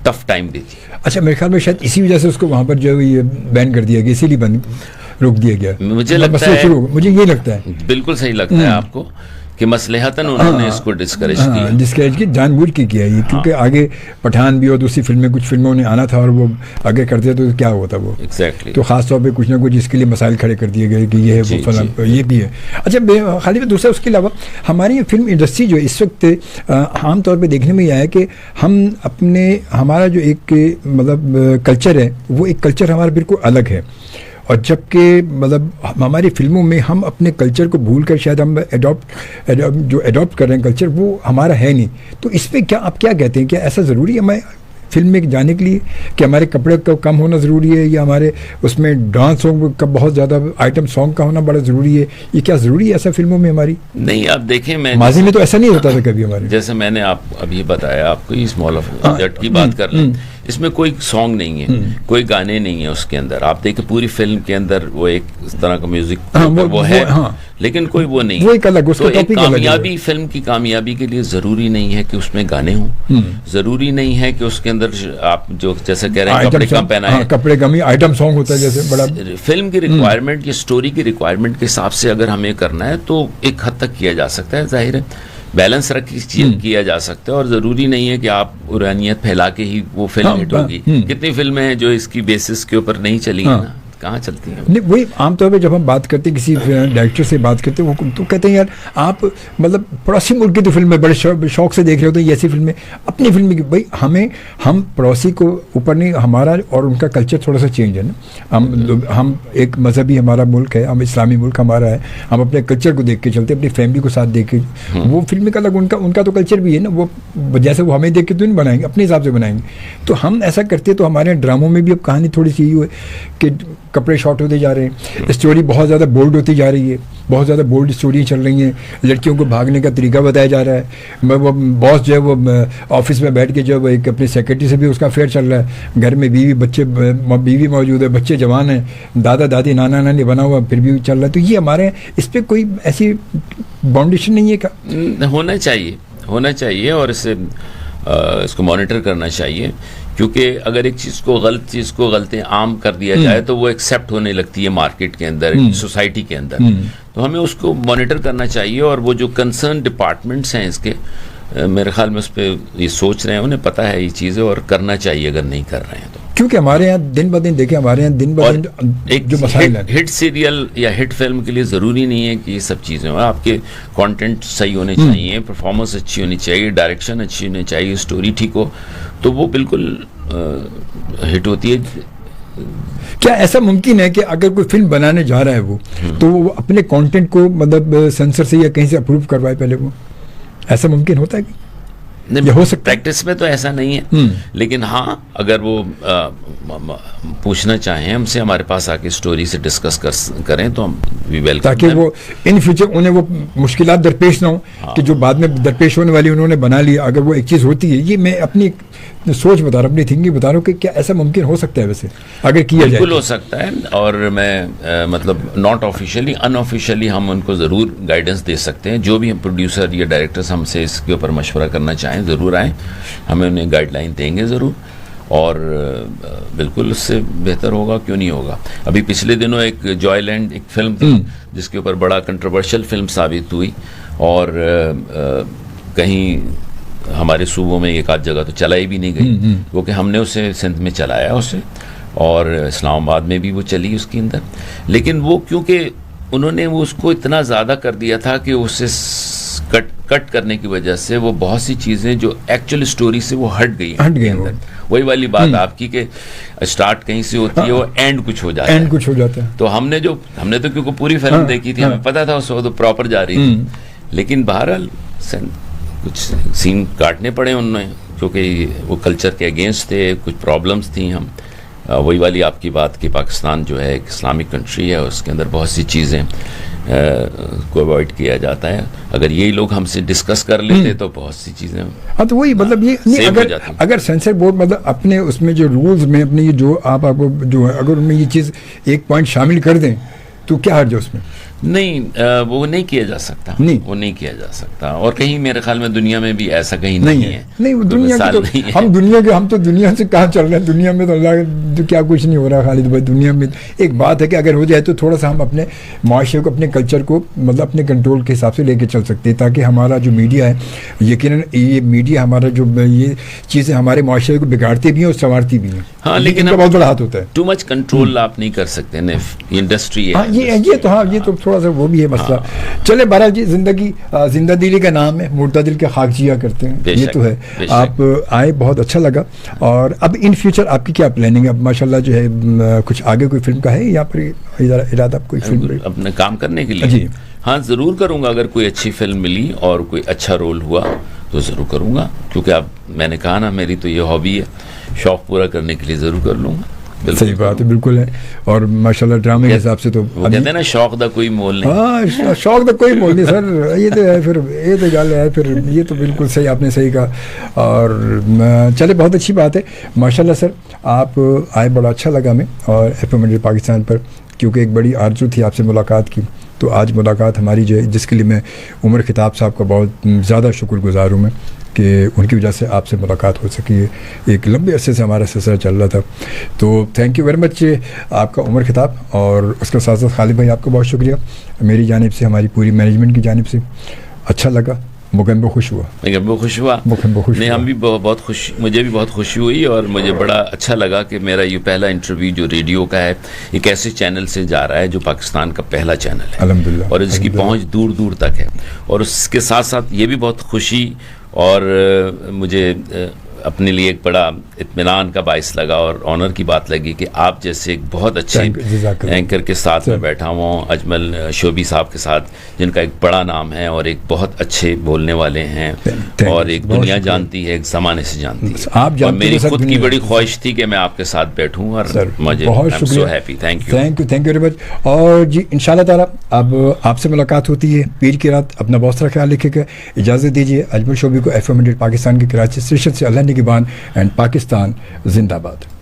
ٹف ٹائم دیتی. اچھا, میرے خیال میں شاید اسی وجہ سے اس کو وہاں پر جو یہ بین کر دیا گیا, اسی لیے روک دیا گیا. مجھے لگتا ہے, مجھے یہ لگتا ہے بالکل صحیح لگتا ہے آپ کو کہ مصلحتاً انہوں نے اس کو ڈسکریج کی, جان بوجھ کے کیا یہ, کیونکہ آگے پٹھان بھی اور دوسری فلمیں, کچھ فلموں نے آنا تھا اور وہ آگے کرتے تو کیا ہوتا وہ ایگزیکٹلی. تو خاص طور پہ کچھ نہ کچھ اس کے لیے مسائل کھڑے کر دیے گئے کہ یہ ہے وہ فلاں, یہ بھی ہے. اچھا خالی دوسرا اس کے علاوہ ہماری فلم انڈسٹری جو اس وقت عام طور پہ دیکھنے میں یہ آیا کہ ہم ہمارا جو ایک مطلب کلچر ہے, وہ ایک کلچر ہمارا بالکل الگ ہے, اور جب کہ مطلب ہماری فلموں میں ہم اپنے کلچر کو بھول کر شاید ہم اڈاپٹ کر رہے ہیں کلچر, وہ ہمارا ہے نہیں. تو اس پہ کیا آپ کیا کہتے ہیں, کیا ایسا ضروری ہے ہمیں فلم میں جانے کے لیے کہ ہمارے کپڑے کا کم ہونا ضروری ہے, یا ہمارے اس میں ڈانس سانگ کا بہت زیادہ آئٹم سانگ کا ہونا بڑا ضروری ہے, یہ کیا ضروری ہے ایسا فلموں میں ہماری؟ نہیں, آپ دیکھیں, میں ماضی میں تو ایسا نہیں ہوتا تھا کبھی ہمارے, جیسے میں نے آپ ابھی بتایا آپ کو اسمال آف جٹ کی بات کر لیں, اس میں کوئی سانگ نہیں ہے, کوئی گانے نہیں ہیں اس کے اندر. آپ دیکھیں پوری فلم کے اندر وہ ایک اس طرح کا میوزک وہ ہے, لیکن کوئی وہ نہیں. تو ایک کامیابی فلم کی کامیابی کے لیے ضروری نہیں ہے کہ اس میں گانے ہوں, ضروری نہیں ہے کہ اس کے اندر آپ جو جیسے کہہ رہے ہیں کپڑے کم پہنا ہے, کپڑے کم ہی آئٹم سانگ ہوتا ہے جیسے بڑا. فلم کی ریکوائرمنٹ یا اسٹوری کی ریکوائرمنٹ کے حساب سے اگر ہمیں کرنا ہے تو ایک حد تک کیا جا سکتا ہے, ظاہر ہے بیلنس رکھ کیا جا سکتا ہے, اور ضروری نہیں ہے کہ آپ قرآنیت پھیلا کے ہی وہ فلم ہٹ ہوگی. کتنی فلمیں ہیں جو اس کی بیسس کے اوپر نہیں چلی ہیں نا, کہاں چلتی ہیں. نہیں, وہی عام طور پہ جب ہم بات کرتے ہیں کسی ڈائریکٹر سے بات کرتے ہیں, وہ تو کہتے ہیں یار آپ مطلب پڑوسی ملک کی تو فلمیں بڑے شوق سے دیکھ رہے ہوتے ہیں, ایسی فلمیں اپنی فلم کی. بھائی ہم پڑوسی کو اوپر نہیں, ہمارا اور ان کا کلچر تھوڑا سا چینج ہے نا. ہم ایک مذہبی ہمارا ملک ہے, ہم اسلامی ملک ہمارا ہے, ہم اپنے کلچر کو دیکھ کے چلتے ہیں, اپنی فیملی کو ساتھ دیکھ کے. وہ فلم کا الگ ان کا تو کلچر بھی ہے نا, وہ جیسے وہ ہمیں دیکھ کے تو نہیں بنائیں گے, اپنے حساب سے بنائیں گے. تو ہم ایسا کرتے تو ہمارے ڈراموں میں بھی اب کہانی تھوڑی سی یہ ہے کہ کپڑے شارٹ ہوتے جا رہے ہیں, اسٹوری بہت زیادہ بولڈ ہوتی جا رہی ہے, بہت زیادہ بولڈ اسٹوری چل رہی ہیں, لڑکیوں کو بھاگنے کا طریقہ بتایا جا رہا ہے. وہ باس جو ہے وہ آفس میں بیٹھ کے جو ایک اپنی سیکرٹری سے بھی اس کا افیئر چل رہا ہے, گھر میں بیوی موجود ہے, بچے جوان ہیں, دادا دادی نانا نانی بنا ہوا پھر بھی چل رہا ہے. تو یہ ہمارے اس پہ کوئی ایسی باؤنڈیشن نہیں ہے کا ہونا چاہیے اور اس کو مانیٹر کرنا چاہیے, کیونکہ اگر ایک غلط چیز کو غلط عام کر دیا جائے تو وہ ایکسیپٹ ہونے لگتی ہے مارکیٹ کے اندر, سوسائٹی کے اندر. تو ہمیں اس کو مانیٹر کرنا چاہیے, اور وہ جو کنسرن ڈپارٹمنٹس ہیں اس کے, میرے خیال میں اس پہ یہ سوچ رہے ہیں, انہیں پتہ ہے یہ چیزیں, اور کرنا چاہیے اگر نہیں کر رہے ہیں تو. کیونکہ ہمارے یہاں دن بہ دن دیکھیں, ہمارے یہاں دن بہ دن ایک جو مسائل ہٹ سیریل یا ہٹ فلم کے لیے ضروری نہیں ہے کہ یہ سب چیزیں ہوں. آپ کے کانٹینٹ صحیح ہونے چاہیے, پرفارمنس اچھی ہونی چاہیے, ڈائریکشن اچھی ہونی چاہیے, اسٹوری ٹھیک ہو, تو وہ بالکل ہٹ ہوتی ہے. کیا ایسا ممکن ہے کہ اگر کوئی فلم بنانے جا رہا ہے وہ تو وہ اپنے کانٹینٹ کو مطلب سینسر سے یا کہیں سے اپروو کروائے پہلے, وہ ایسا ممکن ہوتا ہے کہ یہ ہو سکتا پریکٹس میں تو ایسا نہیں ہے, لیکن ہاں اگر وہ پوچھنا چاہیں ہم سے, ہمارے پاس آ کے اسٹوری سے ڈسکس کریں تو ہم وی ویلکم, تاکہ وہ ان فیوچر انہیں وہ مشکلات درپیش نہ ہوں کہ جو بعد میں درپیش ہونے والی انہوں نے بنا لیا. اگر وہ ایک چیز ہوتی ہے, یہ میں اپنی سوچ بتا رہا ہوں, اپنی تھنکنگ بتا رہا ہوں کہ کیا ایسا ممکن ہو سکتا ہے ویسے اگر کیا جائے. بالکل ہو سکتا ہے, اور میں مطلب ناٹ آفیشیلی ان آفیشیلی ہم ان کو ضرور گائیڈنس دے سکتے ہیں. جو بھی ہم پروڈیوسر یا ڈائریکٹرز ہم سے اس کے اوپر مشورہ کرنا چاہیں ضرور آئیں, ہمیں انہیں گائیڈ لائن دیں گے ضرور, اور بالکل اس سے بہتر ہوگا کیوں نہیں ہوگا. ابھی پچھلے دنوں ایک جوائے لینڈ ایک فلم تھی جس کے اوپر بڑا کنٹروورشل فلم ثابت ہوئی, اور کہیں ہمارے صوبوں میں ایک آدھ جگہ تو چلائی بھی نہیں گئی, کیونکہ ہم نے اسے سندھ میں چلایا اسے, اور اسلام آباد میں بھی وہ چلی اس کے اندر. لیکن وہ کیونکہ انہوں نے وہ اس کو اتنا زیادہ کر دیا تھا کہ اسے کٹ کرنے کی وجہ سے وہ بہت سی چیزیں جو ایکچوئل اسٹوری سے وہ ہٹ گئی ہیں. وہی والی بات آپ کی کہ اسٹارٹ کہیں سے ہوتی ہے, وہ اینڈ کچھ ہو جاتا ہے. تو ہم نے تو کیونکہ پوری فلم دیکھی تھی, ہمیں پتا تھا اس وقت پراپر جا رہی تھی, لیکن بہرحال کچھ سین کاٹنے پڑے انہوں نے, کیونکہ وہ کلچر کے اگینسٹ تھے, کچھ پرابلمس تھیں. ہم وہی والی آپ کی بات کہ پاکستان جو ہے ایک اسلامک کنٹری ہے, اس کے اندر بہت سی چیزیں کو اوائڈ کیا جاتا ہے. اگر یہی لوگ ہم سے ڈسکس کر لیتے تو بہت سی چیزیں تو وہی مطلب یہ نہیں, اگر سینسر بورڈ مطلب اپنے اس میں جو رولز میں اپنے یہ جو آپ کو جو ہے اگر ان میں یہ چیز ایک پوائنٹ شامل کر دیں تو کیا حرج ہے اس میں؟ نہیں, وہ نہیں کیا جا سکتا, وہ نہیں کیا جا سکتا. اور کہیں میرے خیال میں دنیا میں بھی ایسا کہیں نہیں ہے. نہیں, دنیا کی ہم تو دنیا سے کہاں چل رہے ہیں, دنیا میں تو اللہ کیا کچھ نہیں ہو رہا خالد بھائی. دنیا میں ایک بات ہے کہ اگر ہو جائے تو تھوڑا سا ہم اپنے معاشرے کو, اپنے کلچر کو مطلب اپنے کنٹرول کے حساب سے لے کے چل سکتے ہیں, تاکہ ہمارا جو میڈیا ہے, یقیناً یہ میڈیا ہمارا جو یہ چیزیں ہمارے معاشرے کو بگاڑتی بھی ہیں اور سنوارتی بھی ہیں. ہاں, لیکن ان کا بہت بڑا ہاتھ ہوتا ہے. ٹو مچ کنٹرول آپ نہیں کر سکتے, انڈسٹری ہے. یہ تو تھوڑا سا وہ بھی ہے مسئلہ. چلے بہرحال جی, زندگی زندہ دلی کا نام ہے, مردہ دل کے خاک جیا کرتے ہیں, یہ تو ہے. آپ آئے, بہت اچھا لگا. اور اب ان فیوچر آپ کی کیا پلاننگ ہے؟ اب ماشاءاللہ جو ہے کچھ آگے کوئی فلم کا ہے یا پھر ارادہ آپ کوئی فلم اپنے کام کرنے کے لیے؟ جی ہاں, ضرور کروں گا. اگر کوئی اچھی فلم ملی اور کوئی اچھا رول ہوا تو ضرور کروں گا, کیونکہ اب میں نے کہا نا میری تو یہ ہابی ہے, شوق پورا کرنے کے لیے ضرور کر لوں گا. صحیح بات ہے, بالکل ہے. اور ماشاءاللہ ڈرامے کے حساب سے تو کہتے ہیں نا شوق دا کوئی مول نہیں. ہاں, شوق دا کوئی مول نہیں سر, یہ تو ہے. پھر یہ تو گل ہے, پھر یہ تو بالکل صحیح, آپ نے صحیح کہا. اور چلے, بہت اچھی بات ہے ماشاءاللہ سر. آپ آئے, بڑا اچھا لگا ہمیں, اور FM ریڈیو پاکستان پر, کیونکہ ایک بڑی آرزو تھی آپ سے ملاقات کی. تو آج ملاقات ہماری جو ہے, جس کے لیے میں عمر خطاب صاحب کا بہت زیادہ شکر گزار ہوں میں کہ ان کی وجہ سے آپ سے ملاقات ہو سکی ہے. ایک لمبے عرصے سے ہمارا سلسلہ چل رہا تھا. تو تھینک یو ویری مچ آپ کا عمر خطاب, اور اس کے ساتھ ساتھ خالد بھائی آپ کا بہت شکریہ میری جانب سے, ہماری پوری مینجمنٹ کی جانب سے. اچھا لگا, مکمل خوش ہوا. نہیں, ہم بھی بہت خوش, مجھے بھی بہت خوشی ہوئی, اور مجھے بڑا اچھا لگا کہ میرا یہ پہلا انٹرویو جو ریڈیو کا ہے ایک ایسے چینل سے جا رہا ہے جو پاکستان کا پہلا چینل ہے الحمدللہ, اور اس کی پہنچ دور دور تک ہے. اور اس کے ساتھ ساتھ یہ بھی بہت خوشی اور مجھے اپنے لیے ایک بڑا اطمینان کا باعث لگا اور آنر کی بات لگی کہ آپ جیسے ایک بہت اچھے اینکر کے ساتھ میں بیٹھا ہوں, اجمل شوبی صاحب کے ساتھ, جن کا ایک بڑا نام ہے اور ایک بہت اچھے بولنے والے ہیں, اور ایک دنیا جانتی ہے, ایک زمانے سے جانتی ہے. اور میری خود کی بڑی خواہش تھی کہ میں آپ کے ساتھ بیٹھوں, اور مجھے so happy. Thank you very much. اور جی انشاءاللہ تعالیٰ اب آپ سے ملاقات ہوتی ہے پیر کی رات. اپنا بہت سارا خیال رکھے گا. اجازت دیجیے اجمل شوبی کو FM 100 پاکستان کے کراچی اسٹیشن سے. اللہ نگہبان اینڈ پاکستان زندہ باد.